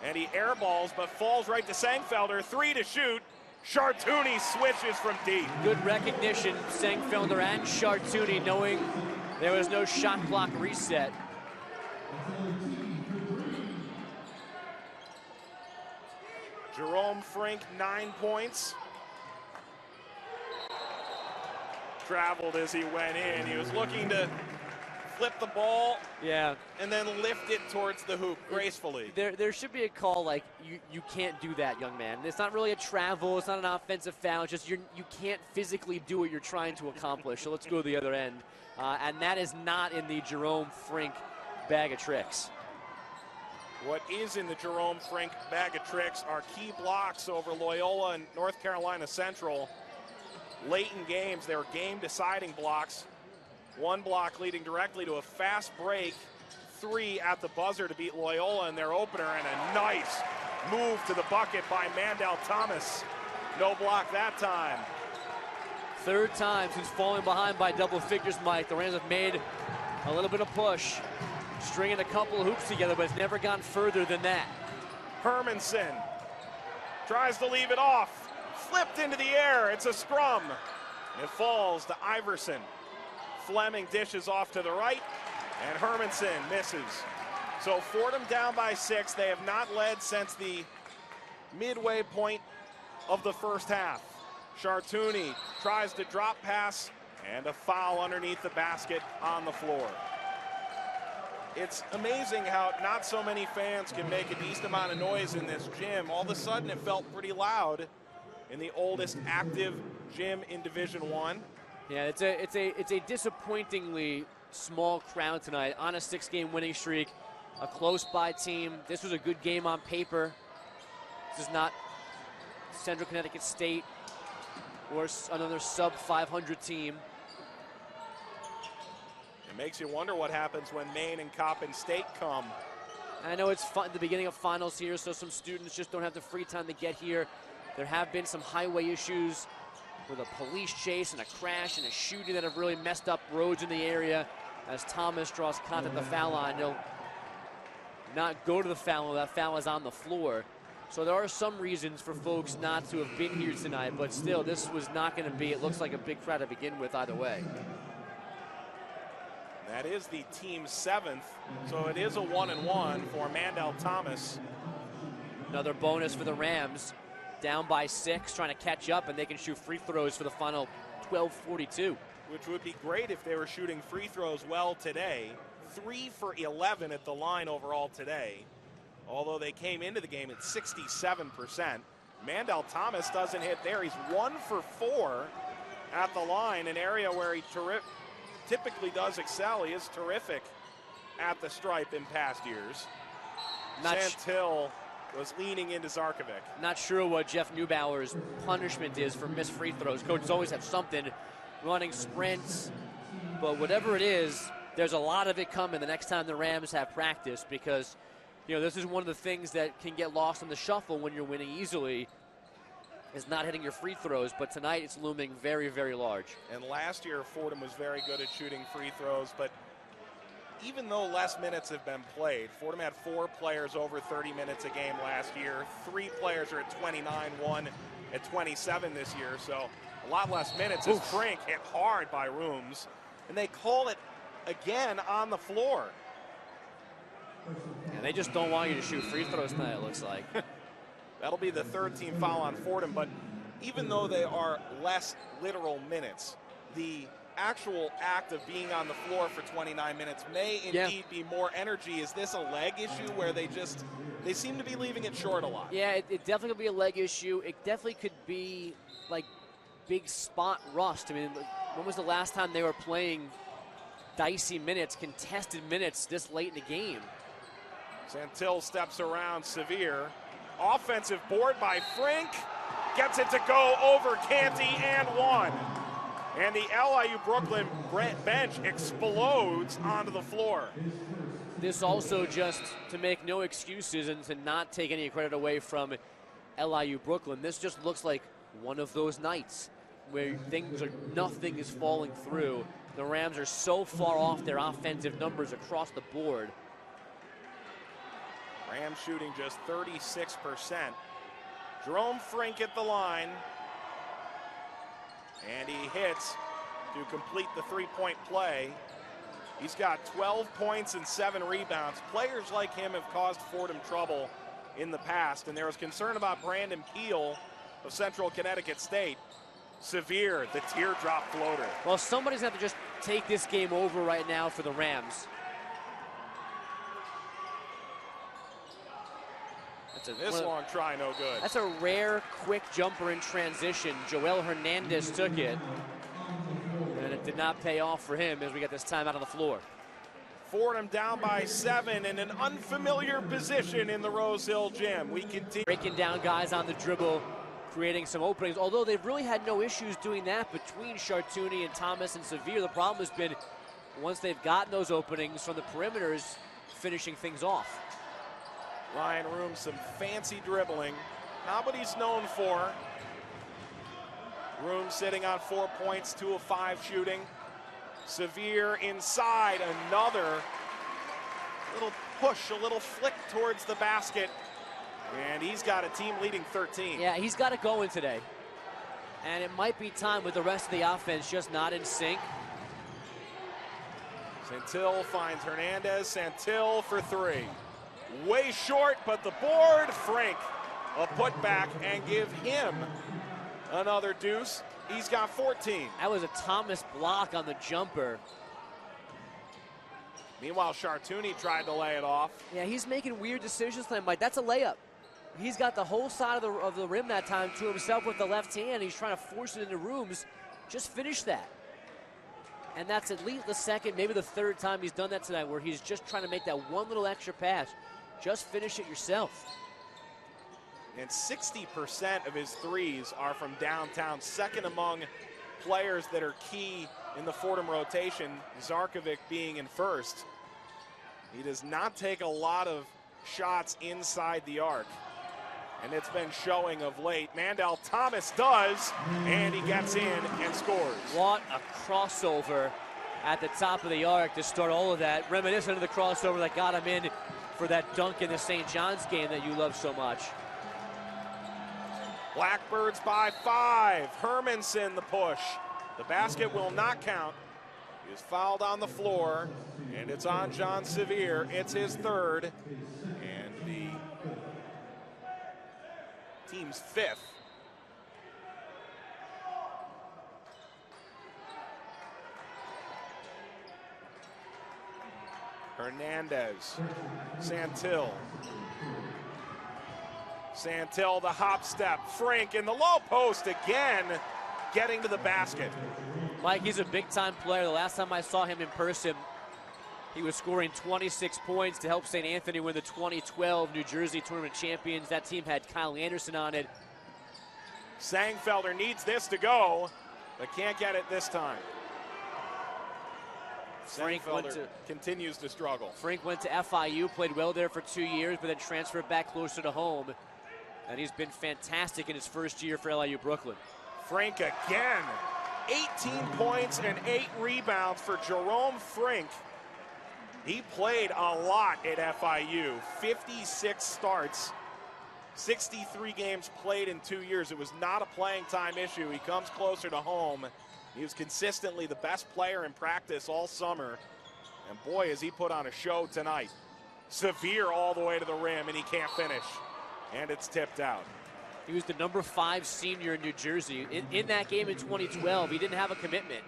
and he airballs but falls right to Sengfelder. 3 to shoot. Chartouni switches from deep. Good recognition, Sengfelder and Chartouni, knowing there was no shot clock reset. Jerome Frank, 9 points. traveled as he went in. He was looking to flip the ball, yeah, and then lift it towards the hoop gracefully. There should be a call like, you can't do that, young man. It's not really a travel. It's not an offensive foul. It's just you can't physically do what you're trying to accomplish. So let's go to the other end. And that is not in the Jerome Frink bag of tricks. What is in the Jerome Frink bag of tricks are key blocks over Loyola and North Carolina Central. Late in games, they were game-deciding blocks. One block leading directly to a fast break, 3 at the buzzer to beat Loyola in their opener, and a nice move to the bucket by Mandel Thomas. No block that time. Third time since falling behind by double figures, Mike. The Rams have made a little bit of push, stringing a couple of hoops together, but it's never gone further than that. Hermanson tries to leave it off. Flipped into the air. It's a scrum. It falls to Iverson. Fleming dishes off to the right, and Hermanson misses. So Fordham down by 6. They have not led since the midway point of the first half. Chartouni tries to drop pass, and a foul underneath the basket on the floor. It's amazing how not so many fans can make a decent amount of noise in this gym. All of a sudden it felt pretty loud in the oldest active gym in Division I. Yeah, it's a disappointingly small crowd tonight on a 6-game winning streak, a close-by team. This was a good game on paper. This is not Central Connecticut State or another sub-500 team. It makes you wonder what happens when Maine and Coppin State come. I know it's the beginning of finals here, so some students just don't have the free time to get here. There have been some highway issues with a police chase and a crash and a shooting that have really messed up roads in the area. As Thomas draws contact at the foul line, he'll not go to the foul. That foul is on the floor. So there are some reasons for folks not to have been here tonight, but still, this was not going to be, it looks like, a big crowd to begin with either way. That is the team's 7th, so it is a 1-and-1 for Mandel Thomas. Another bonus for the Rams. Down by 6, trying to catch up, and they can shoot free throws for the final 12:42. Which would be great if they were shooting free throws well today. 3 for 11 at the line overall today, although they came into the game at 67%. Mandel Thomas doesn't hit there. He's 1 for 4 at the line, an area where he typically does excel. He is terrific at the stripe in past years. Santil was leaning into Zarkovic. Not sure what Jeff Neubauer's punishment is for missed free throws. Coaches always have something, running sprints, but whatever it is, there's a lot of it coming the next time the Rams have practice, because this is one of the things that can get lost in the shuffle when you're winning easily, is not hitting your free throws, but tonight it's looming very, very large. And last year Fordham was very good at shooting free throws, but even though less minutes have been played, Fordham had 4 players over 30 minutes a game last year. 3 players are at 29, 1 at 27 this year, so a lot less minutes. As Frink hit hard by Rooms, and they call it again on the floor. And they just don't want you to shoot free throws tonight, it looks like. That'll be the 3rd team foul on Fordham, but even though they are less literal minutes, the actual act of being on the floor for 29 minutes may indeed be more energy. Is this a leg issue where they seem to be leaving it short a lot? Yeah, it definitely could be a leg issue. It definitely could be like big spot rust. I mean, when was the last time they were playing dicey minutes, contested minutes this late in the game? Santil steps around Severe. Offensive board by Frink. Gets it to go over Canty and 1. And the LIU Brooklyn bench explodes onto the floor. This also just to make no excuses and to not take any credit away from LIU Brooklyn. This just looks like one of those nights where nothing is falling through. The Rams are so far off their offensive numbers across the board. Rams shooting just 36%. Jerome Frink at the line. And he hits to complete the 3-point play. He's got 12 points and 7 rebounds. Players like him have caused Fordham trouble in the past, and there was concern about Brandon Peel of Central Connecticut State. Severe, the teardrop floater. Well, somebody's going to have to just take this game over right now for the Rams. This long try, no good. That's a rare, quick jumper in transition. Joel Hernandez took it, and it did not pay off for him as we got this time out on the floor. Fordham down by 7 in an unfamiliar position in the Rose Hill Gym. We continue. Breaking down guys on the dribble, creating some openings, although they've really had no issues doing that between Chartouni and Thomas and Severe. The problem has been once they've gotten those openings from the perimeters, finishing things off. Ryan Rooms, some fancy dribbling. Not what he's known for. Rooms sitting on 4 points, 2 of 5 shooting. Severe inside, another little push, a little flick towards the basket. And he's got a team leading 13. Yeah, he's got it going today. And it might be time with the rest of the offense just not in sync. Santil finds Hernandez. Santil for 3. Way short, but the board. Frank, a putback, and give him another deuce. He's got 14. That was a Thomas block on the jumper. Meanwhile, Chartouni tried to lay it off. Yeah, he's making weird decisions tonight, Mike. That's a layup. He's got the whole side of the rim that time to himself with the left hand. He's trying to force it into Rooms. Just finish that. And that's at least the second, maybe the third time he's done that tonight, where he's just trying to make that one little extra pass. Just finish it yourself. And 60% of his threes are from downtown, second among players that are key in the Fordham rotation, Zarkovic being in first. He does not take a lot of shots inside the arc, and it's been showing of late. Mandel Thomas does, and he gets in and scores. What a crossover at the top of the arc to start all of that, reminiscent of the crossover that got him in for that dunk in the St. John's game that you love so much. Blackbirds by 5. Hermanson the push. The basket will not count. He is fouled on the floor, and it's on John Severe. It's his third, and the team's 5th. Hernandez, Santil. Santil, the hop step. Frank in the low post again, getting to the basket. Mike, he's a big-time player. The last time I saw him in person, he was scoring 26 points to help St. Anthony win the 2012 New Jersey Tournament Champions. That team had Kyle Anderson on it. Sangfelder needs this to go, but can't get it this time. Frank continues to struggle. Frank went to FIU, played well there for 2 years, but then transferred back closer to home. And he's been fantastic in his first year for LIU Brooklyn. Frank again. 18 points and 8 rebounds for Jerome Frank. He played a lot at FIU. 56 starts, 63 games played in 2 years. It was not a playing time issue. He comes closer to home. He was consistently the best player in practice all summer. And boy, has he put on a show tonight. Severe all the way to the rim, and he can't finish. And it's tipped out. He was the number 5 senior in New Jersey. In that game in 2012, he didn't have a commitment.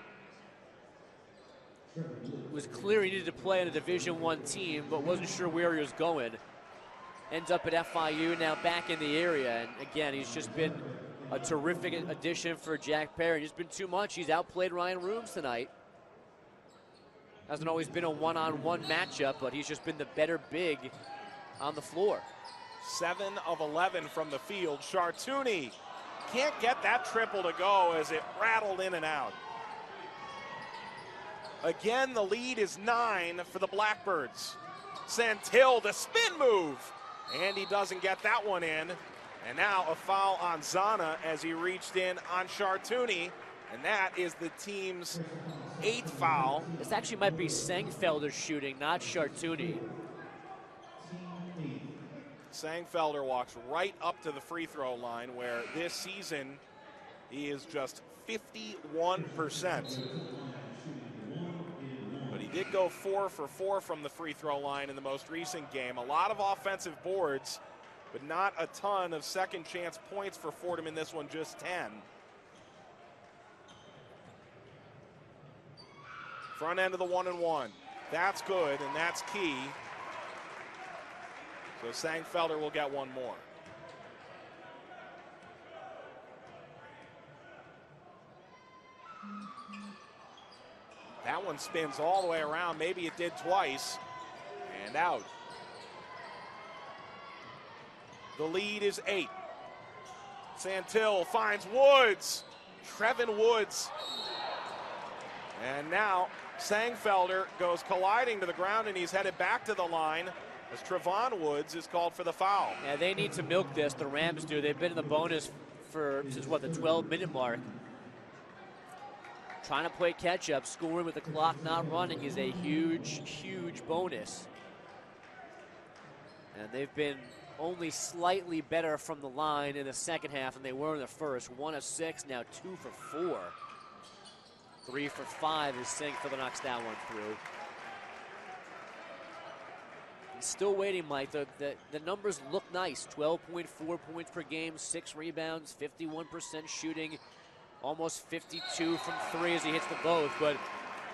It was clear he needed to play on a Division I team, but wasn't sure where he was going. Ends up at FIU, now back in the area. And again, he's just been a terrific addition for Jack Perry. He's been too much. He's outplayed Ryan Rooms tonight. Hasn't always been a one-on-one matchup, but he's just been the better big on the floor. 7 of 11 from the field. Chartouni can't get that triple to go as it rattled in and out. Again, the lead is 9 for the Blackbirds. Santil, the spin move, and he doesn't get that one in. And now a foul on Zana as he reached in on Chartouni, and that is the team's 8th foul. This actually might be Sangfelder shooting, not Chartouni. Sangfelder walks right up to the free throw line, where this season he is just 51%. But he did go 4 for 4 from the free throw line in the most recent game. A lot of offensive boards, but not a ton of second chance points for Fordham in this one, just 10. Front end of the 1-1. That's good, and that's key. So Sangfelder will get one more. That one spins all the way around. Maybe it did twice. And out. The lead is 8. Santil finds Woods. Trevin Woods. And now Sangfelder goes colliding to the ground, and he's headed back to the line as Trevon Woods is called for the foul. Yeah, they need to milk this. The Rams do. They've been in the bonus since what, the 12-minute mark. Trying to play catch-up, scoring with the clock not running is a huge, huge bonus. And they've been only slightly better from the line in the second half than they were in the first. 1 of 6, now 2 for 4. 3 for 5 as Sangfelder knocks that one through. He's still waiting, Mike. The numbers look nice. 12.4 points per game, 6 rebounds, 51% shooting, almost 52 from 3 as he hits the both. But,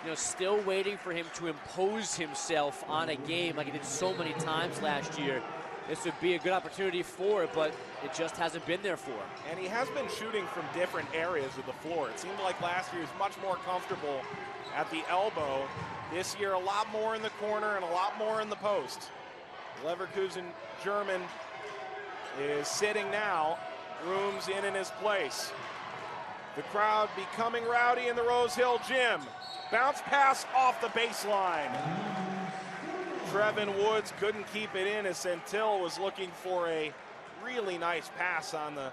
you know, still waiting for him to impose himself on a game like he did so many times last year. This would be a good opportunity for it, but it just hasn't been there for him. And he has been shooting from different areas of the floor. It seemed like last year he was much more comfortable at the elbow. This year, a lot more in the corner and a lot more in the post. Leverkusen German is sitting now. Rooms in his place. The crowd becoming rowdy in the Rose Hill Gym. Bounce pass off the baseline. Trevin Woods couldn't keep it in as Santil was looking for a really nice pass on the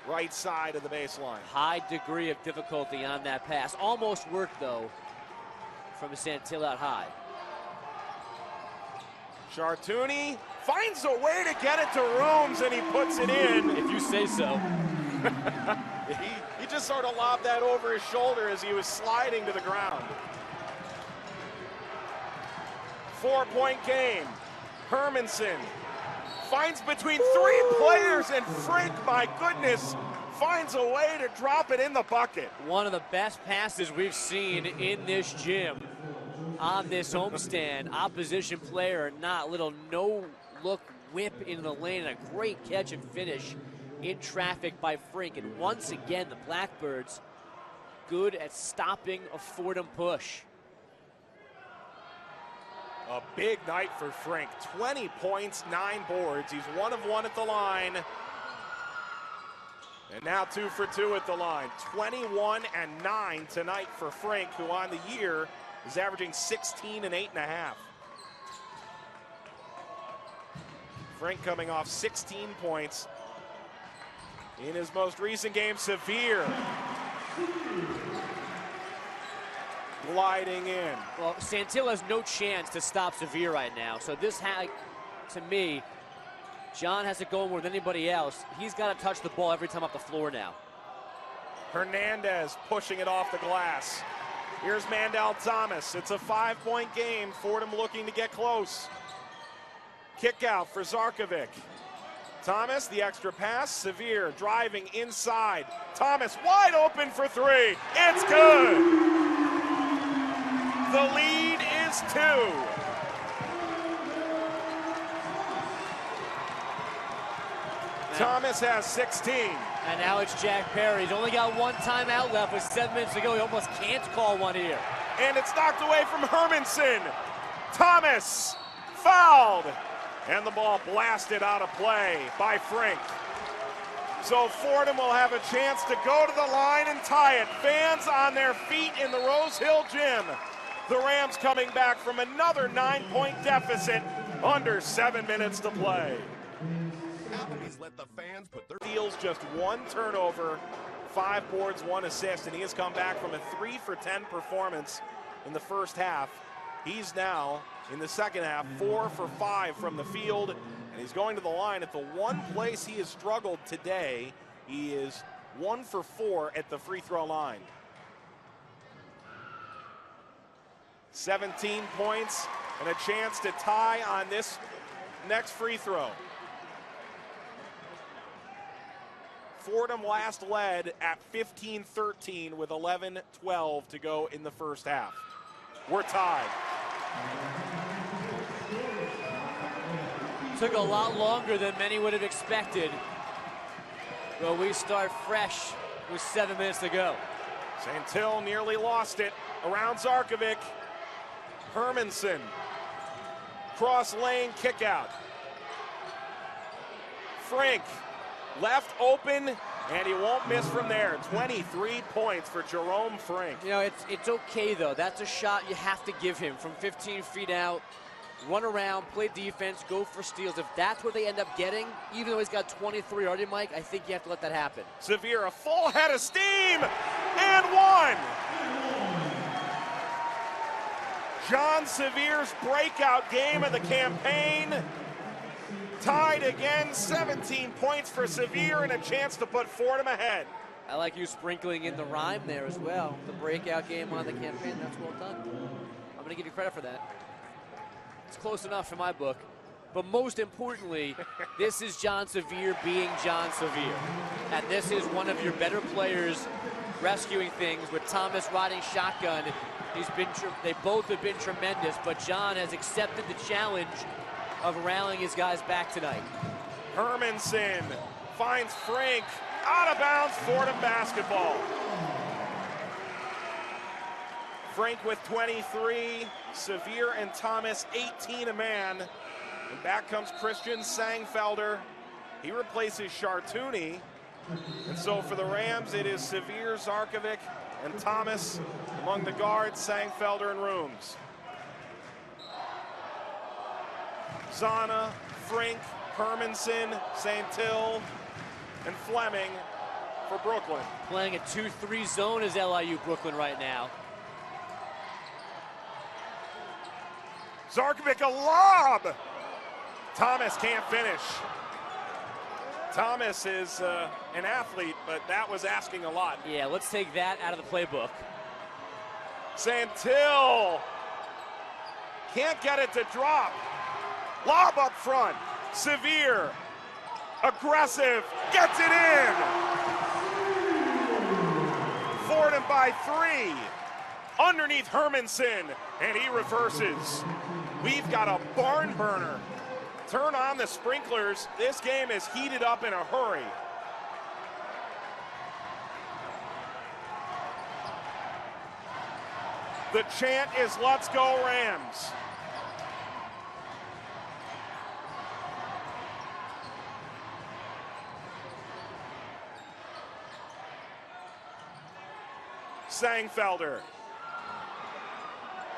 right side of the baseline. High degree of difficulty on that pass. Almost worked, though, from Santil out high. Chartouni finds a way to get it to Rooms, and he puts it in. If you say so. he just sort of lobbed that over his shoulder as he was sliding to the ground. 4-point game. Hermanson finds between 3 players, and Frink, my goodness, finds a way to drop it in the bucket. One of the best passes we've seen in this gym on this homestand. Opposition player, not little no-look whip in the lane, and a great catch and finish in traffic by Frink. And once again, the Blackbirds good at stopping a Fordham push. A big night for Frink. 20 points, 9 boards. He's 1 of 1 at the line. And now 2 for 2 at the line. 21 and 9 tonight for Frink, who on the year is averaging 16 and 8.5. Frink coming off 16 points in his most recent game. Severe gliding in. Well, Santil has no chance to stop Severe right now. So this, to me, John has it going more than anybody else. He's got to touch the ball every time off the floor now. Hernandez pushing it off the glass. Here's Mandel Thomas. It's a 5-point game. Fordham looking to get close. Kick out for Zarkovic. Thomas, the extra pass. Severe driving inside. Thomas wide open for 3. It's good. The lead is 2. Thomas has 16. And now it's Jack Perry. He's only got 1 timeout left with 7 minutes to go. He almost can't call one here. And it's knocked away from Hermanson. Thomas fouled. And the ball blasted out of play by Frink. So Fordham will have a chance to go to the line and tie it. Fans on their feet in the Rose Hill Gym. The Rams coming back from another 9-point deficit under 7 minutes to play. Let the fans put their Steals just 1 turnover, 5 boards, 1 assist, and he has come back from a 3 for 10 performance in the first half. He's now, in the second half, 4 for 5 from the field, and he's going to the line. At the one place he has struggled today, he is 1 for 4 at the free throw line. 17 points and a chance to tie on this next free throw. Fordham last led at 15-13 with 11-12 to go in the first half. We're tied. Took a lot longer than many would have expected. But we start fresh with 7 minutes to go. Santil nearly lost it. Around Zarkovic. Hermanson. Cross lane kick out. Frank left open, and he won't miss from there. 23 points for Jerome Frank. You know, it's okay though. That's a shot you have to give him from 15 feet out. Run around, play defense, go for steals. If that's what they end up getting, even though he's got 23 already, Mike, I think you have to let that happen. Severe, a full head of steam, and one. John Severe's breakout game of the campaign. Tied again, 17 points for Severe and a chance to put Fordham ahead. I like you sprinkling in the rhyme there as well. The breakout game on the campaign, that's well done. I'm going to give you credit for that. It's close enough in my book. But most importantly, this is John Severe being John Severe. And this is one of your better players rescuing things with Thomas riding shotgun. They both have been tremendous, but John has accepted the challenge of rallying his guys back tonight. Hermanson finds Frank, out of bounds, Fordham basketball. Frank with 23, Severe and Thomas 18 a man. And back comes Christian Sangfelder. He replaces Chartouni. And so for the Rams, it is Severe, Zarkovic, and Thomas among the guards, Sangfelder and Rooms. Zana, Frank, Hermanson, Santil, and Fleming for Brooklyn. Playing a 2-3 zone is LIU Brooklyn right now. Zarkovic, a lob! Thomas can't finish. Thomas is an athlete, but that was asking a lot. Yeah, let's take that out of the playbook. Santil can't get it to drop. Lob up front. Severe, aggressive, gets it in. Fordham by 3. Underneath Hermanson, and he reverses. We've got a barn burner. Turn on the sprinklers. This game is heated up in a hurry. The chant is "Let's go Rams." Sangfelder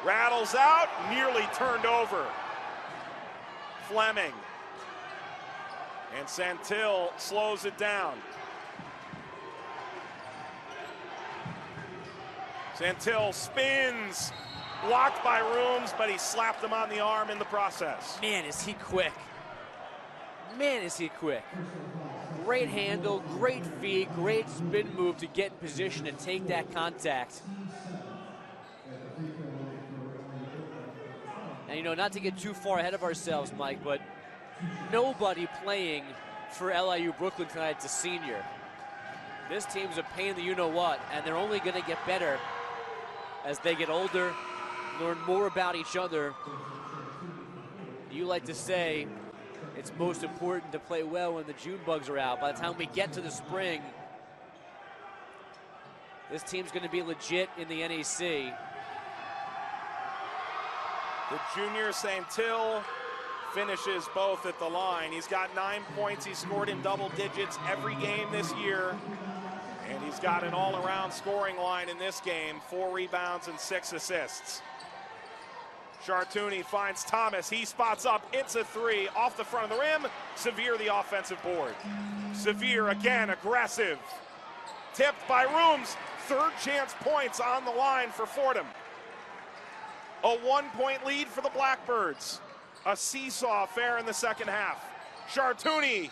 rattles out, nearly turned over. Fleming. And Santil slows it down. Santil spins, blocked by Rooms, but he slapped him on the arm in the process. Man, is he quick. Man, is he quick. Great handle, great feet, great spin move to get in position and take that contact. And, you know, not to get too far ahead of ourselves, Mike, but nobody playing for LIU Brooklyn tonight is a senior. This team's a pain in the you-know-what, and they're only going to get better as they get older, learn more about each other. You like to say it's most important to play well when the June bugs are out. By the time we get to the spring, this team's going to be legit in the NEC. The junior Santil finishes both at the line. He's got 9 points. He's scored in double digits every game this year. And he's got an all-around scoring line in this game, 4 rebounds and 6 assists. Chartouni finds Thomas. He spots up. It's a 3 off the front of the rim. Severe the offensive board. Severe again aggressive. Tipped by Rooms. Third chance points on the line for Fordham. A 1-point lead for the Blackbirds. A seesaw affair in the second half. Chartouni,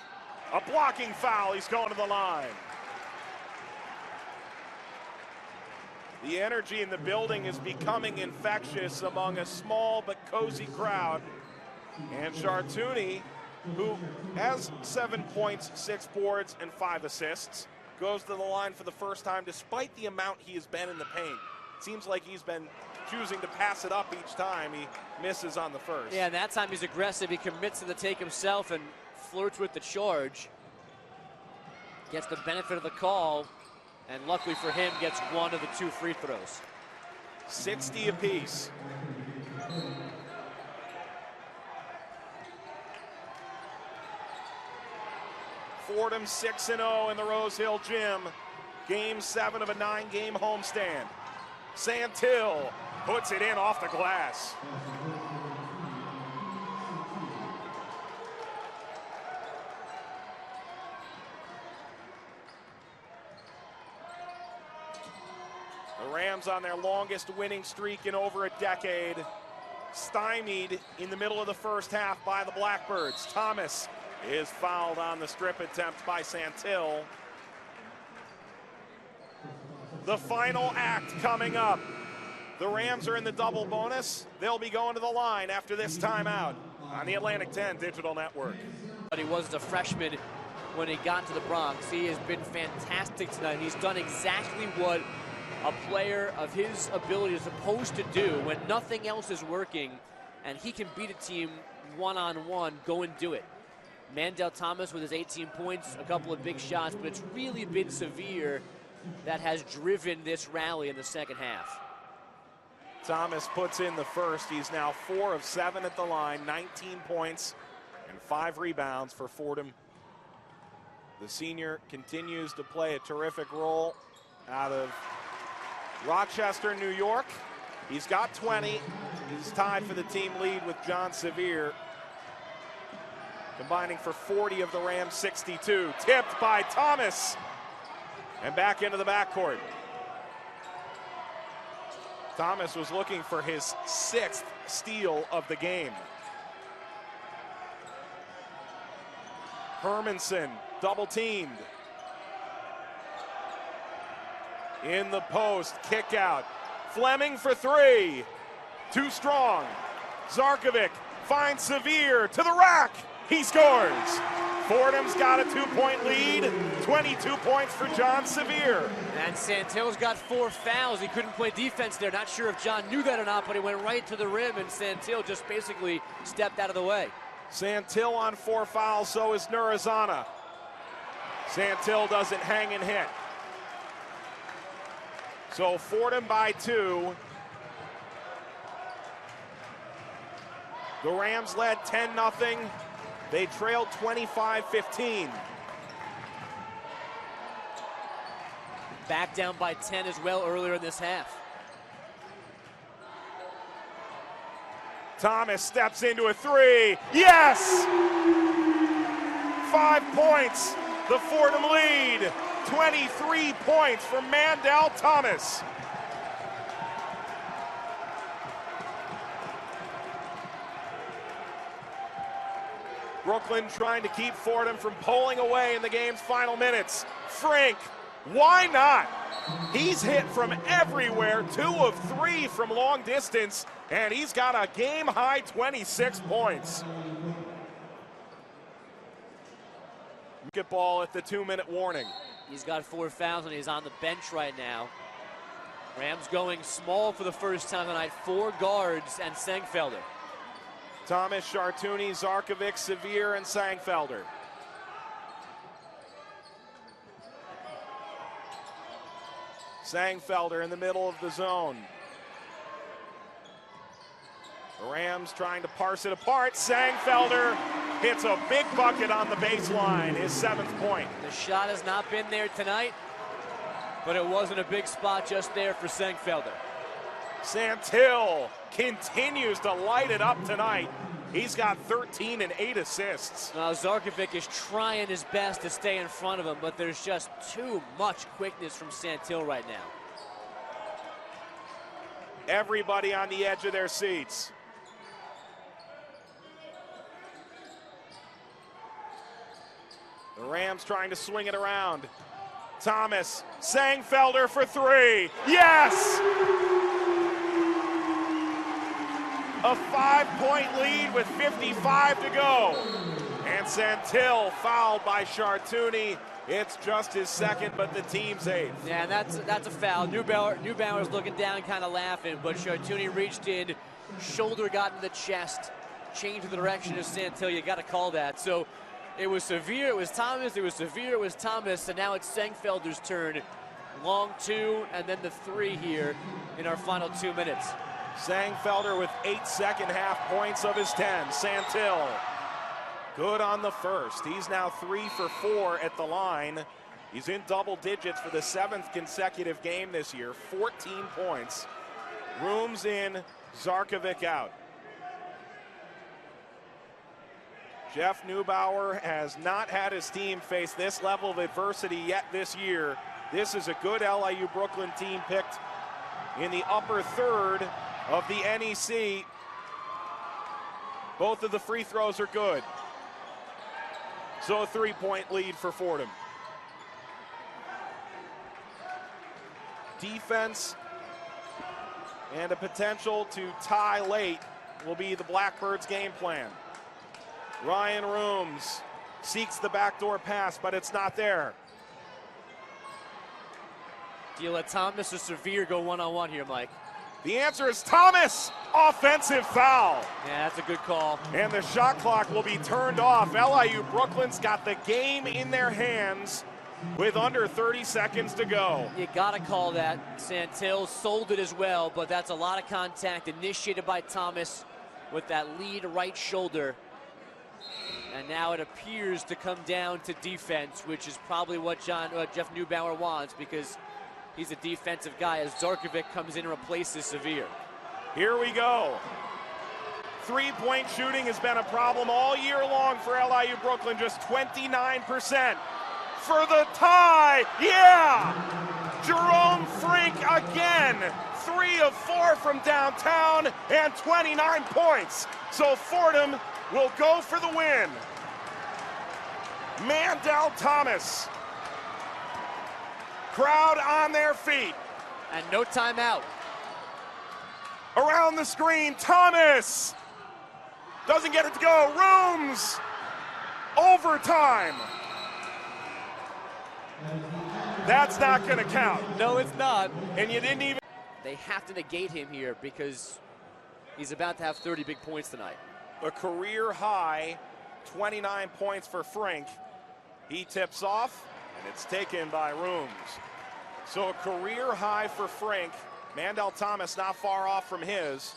a blocking foul. He's going to the line. The energy in the building is becoming infectious among a small but cozy crowd. And Chartouni, who has 7 points, 6 boards, and 5 assists, goes to the line for the first time despite the amount he has been in the paint. Seems like he's been choosing to pass it up each time. He misses on the first. Yeah, and that time he's aggressive. He commits to the take himself and flirts with the charge. Gets the benefit of the call, and luckily for him, gets one of the 2 free throws. 60 apiece. Fordham 6-0 in the Rose Hill Gym. Game 7 of a 9-game homestand. Santil puts it in off the glass. The Rams on their longest winning streak in over a decade. Stymied in the middle of the first half by the Blackbirds. Thomas is fouled on the strip attempt by Santil. The final act coming up. The Rams are in the double bonus. They'll be going to the line after this timeout on the Atlantic 10 Digital Network. But he was a freshman when he got to the Bronx. He has been fantastic tonight. He's done exactly what a player of his ability is supposed to do when nothing else is working, and he can beat a team one-on-one. Go and do it. Mandel Thomas with his 18 points, a couple of big shots, but it's really been Severe that has driven this rally in the second half. Thomas puts in the first. He's now 4 of 7 at the line, 19 points and 5 rebounds for Fordham. The senior continues to play a terrific role out of Rochester, New York. He's got 20. He's tied for the team lead with John Severe, combining for 40 of the Rams' 62. Tipped by Thomas. And back into the backcourt. Thomas was looking for his 6th steal of the game. Hermanson double teamed. In the post, kick out. Fleming for 3. Too strong. Zarkovic finds Severe to the rack. He scores. Fordham's got a 2-point lead. 22 points for John Severe. And Santil's got 4 fouls. He couldn't play defense there. Not sure if John knew that or not, but he went right to the rim, and Santil just basically stepped out of the way. Santil on 4 fouls, so is Nurazana. Santil doesn't hang and hit. So Fordham by 2. The Rams led 10-0. They trailed 25-15. Back down by 10 as well earlier in this half. Thomas steps into a 3. Yes! 5 points. The Fordham lead. 23 points for Mandel Thomas. Brooklyn trying to keep Fordham from pulling away in the game's final minutes. Frank, why not? He's hit from everywhere, 2 of 3 from long distance, and he's got a game-high 26 points. Basketball at the 2-minute warning. He's got 4 fouls, and he's on the bench right now. Rams going small for the first time tonight. 4 guards and Sengfelder. Thomas, Chartouni, Zarkovic, Severe, and Sangfelder. Sangfelder in the middle of the zone. The Rams trying to parse it apart. Sangfelder hits a big bucket on the baseline, his 7th point. The shot has not been there tonight, but it wasn't a big spot just there for Sangfelder. Santil continues to light it up tonight. He's got 13 and 8 assists. Now Zarkovic is trying his best to stay in front of him, but there's just too much quickness from Santil right now. Everybody on the edge of their seats. The Rams trying to swing it around. Thomas, Sangfelder for 3. Yes! A 5-point lead with 55 to go. And Santil fouled by Chartouni. It's just his second, but the team's eighth. Yeah, and that's a foul. Neubauer's looking down, kind of laughing, but Chartouni reached in, shoulder got in the chest, changed the direction of Santil. You got to call that. So it was severe, it was Thomas, it was severe, it was Thomas, and now it's Sengfelder's turn. Long two, and then the three here in our final 2 minutes. Sengfelder with 8 second-half points of his 10. Santil, good on the first. He's now 3 for 4 at the line. He's in double digits for the 7th consecutive game this year. 14 points. Rooms in, Zarkovic out. Jeff Neubauer has not had his team face this level of adversity yet this year. This is a good LIU Brooklyn team picked in the upper third of the NEC. Both of the free throws are good. So a 3-point lead for Fordham. Defense and a potential to tie late will be the Blackbirds' game plan. Ryan Rooms seeks the backdoor pass, but it's not there. Do you let Thomas or Severe go one-on-one here, Mike? The answer is Thomas. Offensive foul. Yeah, that's a good call. And the shot clock will be turned off. LIU Brooklyn's got the game in their hands with under 30 seconds to go. You gotta call that. Santil sold it as well, but that's a lot of contact initiated by Thomas with that lead right shoulder. And now it appears to come down to defense, which is probably what Jeff Neubauer wants, because he's a defensive guy as Zarkovic comes in and replaces Severe. Here we go. 3-point shooting has been a problem all year long for LIU Brooklyn, just 29%. For the tie, yeah! Jerome Frink again. 3 of 4 from downtown and 29 points. So Fordham will go for the win. Mandel Thomas. Crowd on their feet. And no timeout. Around the screen, Thomas. Doesn't get it to go. Rooms. Overtime. That's not going to count. No, it's not. And you didn't even. They have to negate him here because he's about to have 30 big points tonight. A career high 29 points for Frink. He tips off, and it's taken by Rooms. So a career high for Frink. Mandel Thomas not far off from his.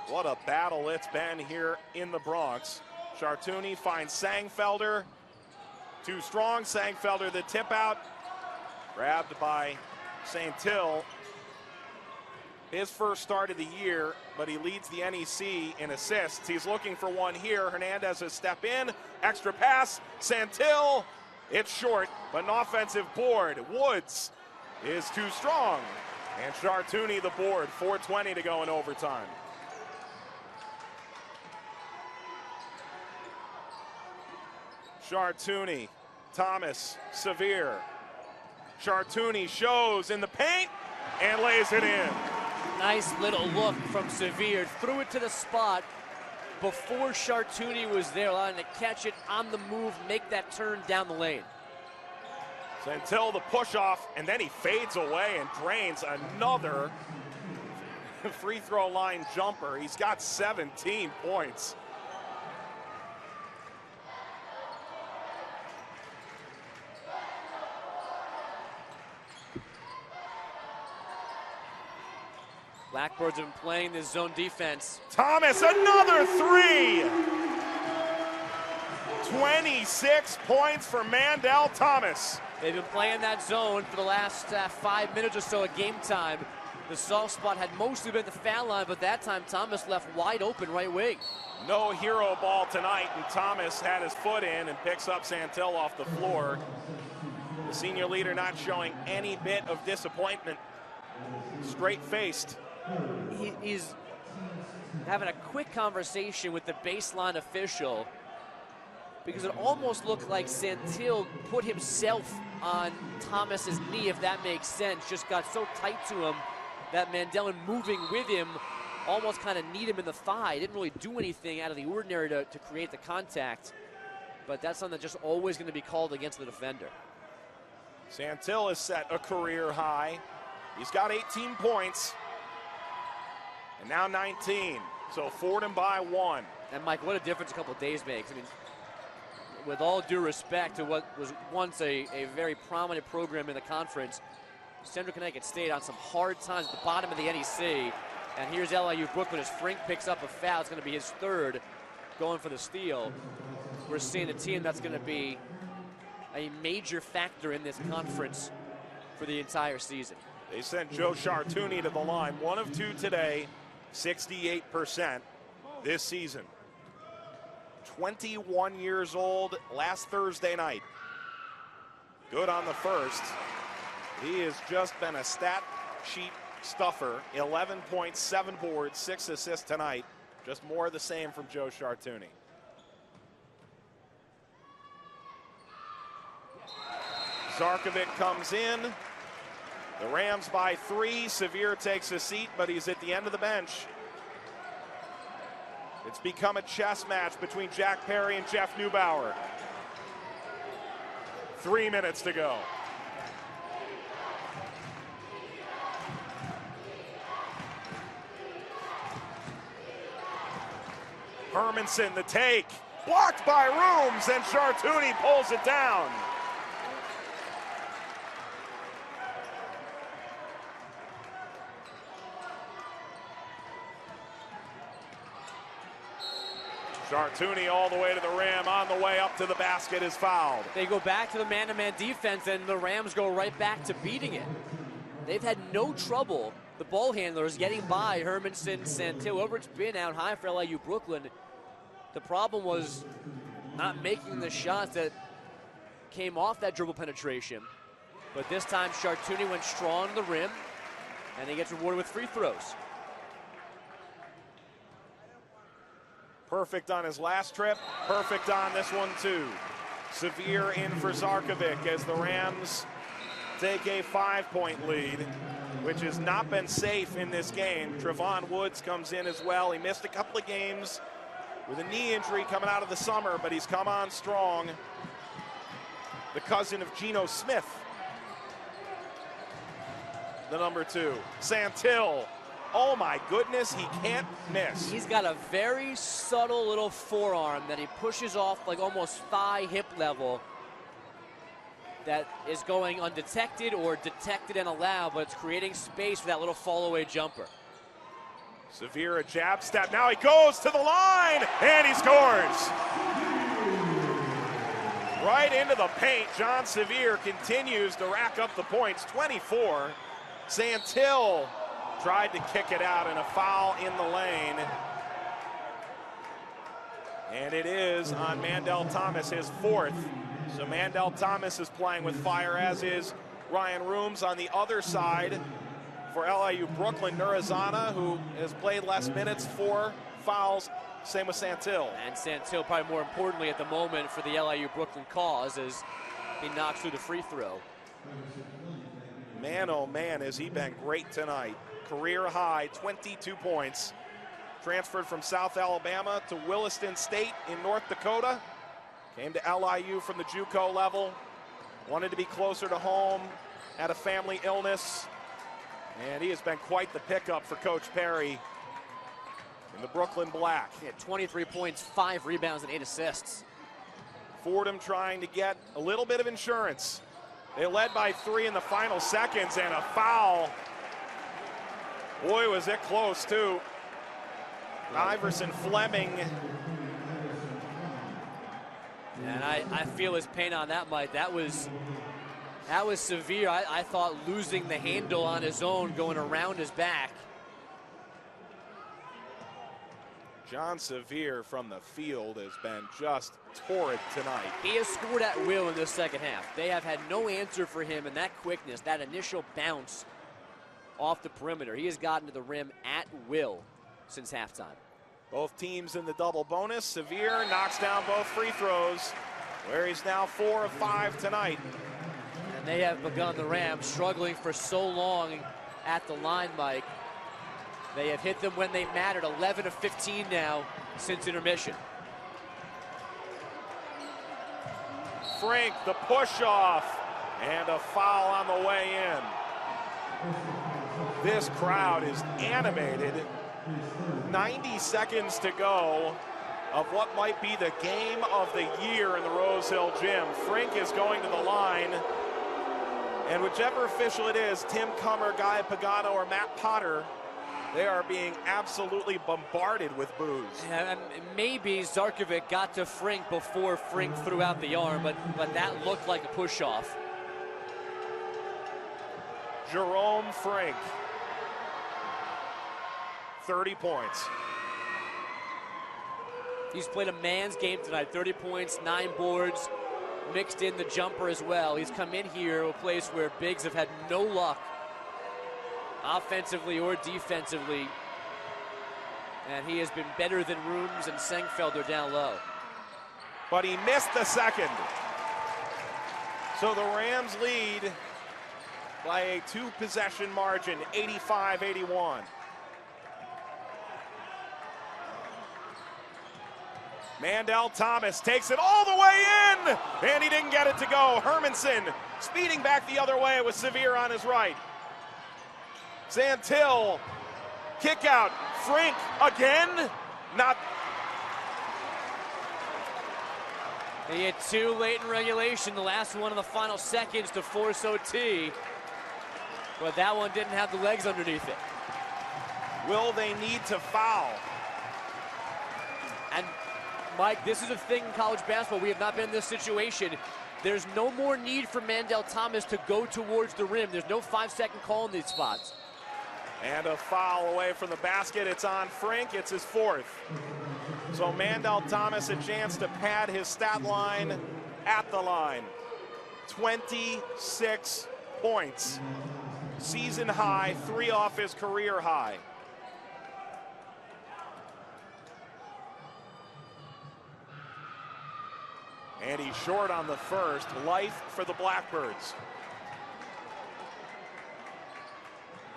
What a battle it's been here in the Bronx. Chartouni finds Sengfelder. Too strong. Sengfelder the tip out. Grabbed by Santil. His first start of the year, but he leads the NEC in assists. He's looking for one here. Hernandez has step in. Extra pass. Santil. It's short, but an offensive board. Woods is too strong. And Chartouni the board. 4:20 to go in overtime. Chartouni, Thomas, Severe. Chartouni shows in the paint and lays it in. Nice little look from Severe. Threw it to the spot before Chartouni was there, allowing to catch it on the move, make that turn down the lane. Until the push off, and then he fades away and drains another free throw line jumper. He's got 17 points. Blackbirds have been playing this zone defense. Thomas, another three! 26 points for Mandel Thomas. They've been playing that zone for the last 5 minutes or so of game time. The soft spot had mostly been the foul line, but that time Thomas left wide open right wing. No hero ball tonight, and Thomas had his foot in and picks up Santil off the floor. The senior leader not showing any bit of disappointment. Straight-faced. He's having a quick conversation with the baseline official because it almost looked like Santil put himself on Thomas's knee, if that makes sense. Just got so tight to him that Mandel, moving with him, almost kind of kneed him in the thigh. Didn't really do anything out of the ordinary to create the contact. but that's something that's just always going to be called against the defender. Santil has set a career high. He's got 18 points, and now 19. So Fordham by 1. And Mike, what a difference a couple of days makes. I mean, with all due respect to what was once a very prominent program in the conference, Central Connecticut State on some hard times at the bottom of the NEC. And here's LIU Brooklyn as Frink picks up a foul. It's going to be his third, going for the steal. We're seeing a team that's going to be a major factor in this conference for the entire season. They sent Joe Chartouni to the line. 1 of 2 today, 68% this season. 21 years old last Thursday night. Good on the first. He has just been a stat sheet stuffer. 11 points, 7 boards, 6 assists tonight. Just more of the same from Joe Chartouni. Zarkovic comes in. The Rams by 3. Sevier takes a seat, but he's at the end of the bench. It's become a chess match between Jack Perry and Jeff Neubauer. 3 minutes to go. Hermanson, the take. Blocked by Rooms, and Chartouni pulls it down. Chartouni all the way to the rim, on the way up to the basket is fouled. They go back to the man-to-man defense, and the Rams go right back to beating it. They've had no trouble, the ball handlers, getting by Hermanson, Santil, whoever it's been out high for LIU Brooklyn. The problem was not making the shots that came off that dribble penetration. But this time, Chartouni went strong to the rim, and he gets rewarded with free throws. Perfect on his last trip, perfect on this one too. Sevier in for Zarkovic as the Rams take a 5-point lead, which has not been safe in this game. Trevon Woods comes in as well. He missed a couple of games with a knee injury coming out of the summer, but he's come on strong. The cousin of Geno Smith, the number 2. Santil. Oh my goodness, he can't miss. He's got a very subtle little forearm that he pushes off like almost thigh hip level that is going undetected or detected and allowed, but it's creating space for that little fall away jumper. Sevier a jab step, now he goes to the line and he scores. Right into the paint, John Sevier continues to rack up the points, 24. Santil tried to kick it out, and a foul in the lane. And it is on Mandel Thomas, his 4th. So Mandel Thomas is playing with fire, as is Ryan Rooms. On the other side, for LIU Brooklyn, Nurazana, who has played less minutes, 4 fouls. Same with Santil. And Santil, probably more importantly at the moment for the LIU Brooklyn cause, as he knocks through the free throw. Man, oh man, has he been great tonight. Career high, 22 points. Transferred from South Alabama to Williston State in North Dakota. Came to LIU from the JUCO level. Wanted to be closer to home. Had a family illness. And he has been quite the pickup for Coach Perry in the Brooklyn Black. He had 23 points, 5 rebounds, and 8 assists. Fordham trying to get a little bit of insurance. They led by 3 in the final seconds, and a foul. Boy, was it close, too. Iverson Fleming. And I feel his pain on that, Mike. That was severe. I thought losing the handle on his own, going around his back. John Sevier from the field has been just torrid tonight. He has scored at will in this second half. They have had no answer for him, and that quickness, that initial bounce off the perimeter. He has gotten to the rim at will since halftime. Both teams in the double bonus. Sevier knocks down both free throws, where he's now 4 of 5 tonight. And they have begun, the Rams, struggling for so long at the line, Mike. They have hit them when they mattered, 11 of 15 now since intermission. Frink, the push off, and a foul on the way in. This crowd is animated. 90 seconds to go of what might be the game of the year in the Rose Hill Gym. Frink is going to the line, and whichever official it is, Tim Cummer, Guy Pagano, or Matt Potter, they are being absolutely bombarded with boos. And maybe Zarkovic got to Frink before Frink threw out the arm, but that looked like a push-off. Jerome Frink, 30 points. He's played a man's game tonight, 30 points, 9 boards, mixed in the jumper as well. He's come in here to a place where bigs have had no luck, offensively or defensively, and he has been better than Rooms and Sengfelder down low. But he missed the second. So the Rams lead by a 2-possession margin, 85-81. Mandel Thomas takes it all the way in, and he didn't get it to go. Hermanson speeding back the other way with Sevier on his right. Santil, kick out, Frink again, not. He had 2 late in regulation, the last one in the final seconds to force OT, but that one didn't have the legs underneath it. Will they need to foul? And Mike, this is a thing in college basketball. We have not been in this situation. There's no more need for Mandel Thomas to go towards the rim. There's no 5-second call in these spots. And a foul away from the basket. It's on Frink. It's his 4th. So Mandel Thomas a chance to pad his stat line at the line. 26 points. Season high, 3 off his career high. And he's short on the first. Life for the Blackbirds.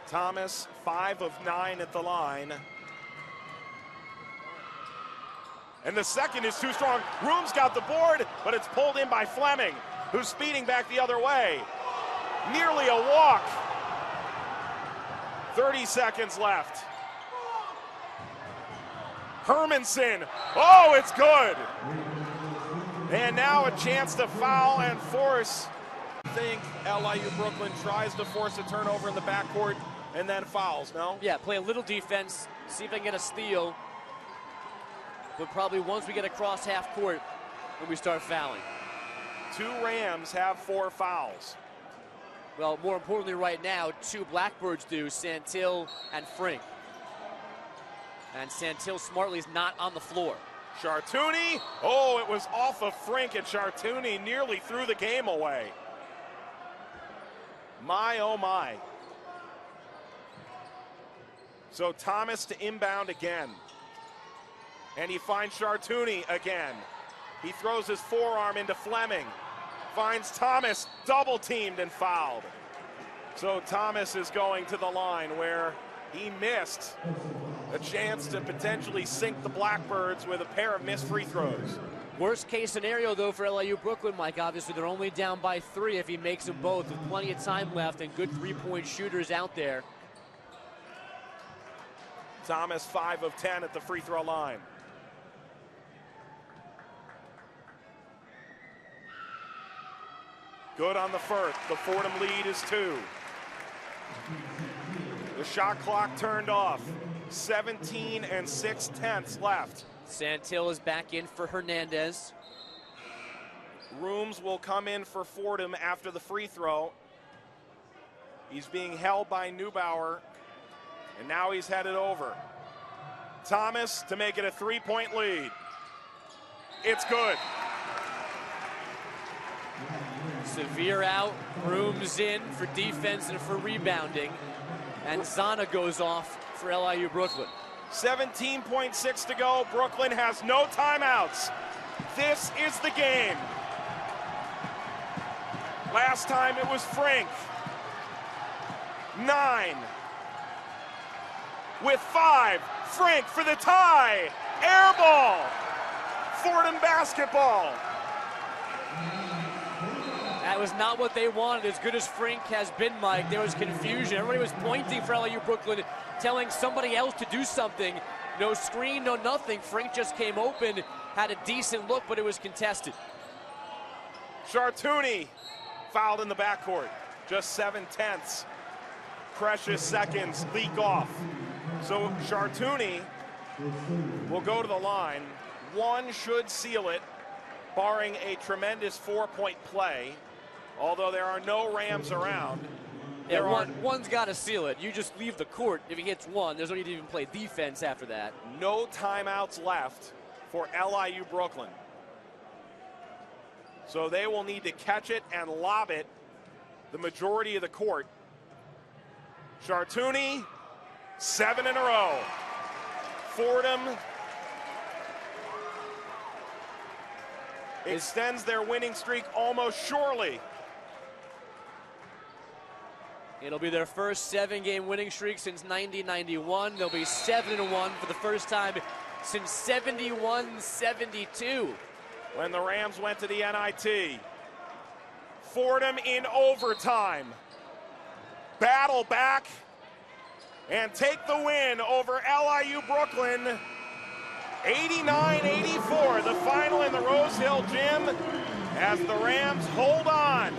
Thomas, 5 of 9 at the line. And the second is too strong. Rooms got the board, but it's pulled in by Fleming, who's speeding back the other way. Nearly a walk. 30 seconds left. Hermanson, oh, it's good. And now a chance to foul and force. I think LIU Brooklyn tries to force a turnover in the backcourt and then fouls, no? Yeah, play a little defense, see if I can get a steal. But probably once we get across half court, when we start fouling. 2 Rams have 4 fouls. Well, more importantly right now, 2 Blackbirds do, Santil and Frink. And Santil smartly is not on the floor. Chartouni, oh, it was off of Frink, and Chartouni nearly threw the game away. My, oh my. So Thomas to inbound again. And he finds Chartouni again. He throws his forearm into Fleming. Finds Thomas, double teamed and fouled. So Thomas is going to the line where he missed a chance to potentially sink the Blackbirds with a pair of missed free throws. Worst case scenario though for LIU Brooklyn, Mike, obviously they're only down by 3 if he makes them both with plenty of time left and good 3-point shooters out there. Thomas 5 of 10 at the free throw line. Good on the first. The Fordham lead is 2. The shot clock turned off. 17 6/10 left. Santil is back in for Hernandez. Rooms will come in for Fordham after the free throw. He's being held by Neubauer, and now he's headed over. Thomas to make it a 3-point lead. It's good. Sevier out, Rooms in for defense and for rebounding. And Zana goes off for LIU Brooklyn. 17.6 to go. Brooklyn has no timeouts. This is the game. Last time it was Frink. 9. With 5. Frink for the tie. Air ball. Fordham basketball. was not what they wanted. As good as Frink has been, Mike, there was confusion. Everybody was pointing for LIU Brooklyn, telling somebody else to do something. No screen, no nothing. Frink just came open, had a decent look, but it was contested. Chartouni fouled in the backcourt. Just 7/10. Precious seconds leak off. So Chartouni will go to the line. One should seal it, barring a tremendous 4-point play, although there are no Rams around. Yeah, one's got to seal it. You just leave the court. If he hits one, there's no need to even play defense after that. No timeouts left for LIU Brooklyn. So they will need to catch it and lob it the majority of the court. Chartouni, 7 in a row. Fordham extends their winning streak almost surely. It'll be their first 7-game winning streak since 90-91. They'll be 7-1 for the first time since 71-72. When the Rams went to the NIT. Fordham in overtime. Battle back and take the win over LIU Brooklyn. 89-84, the final in the Rose Hill Gym as the Rams hold on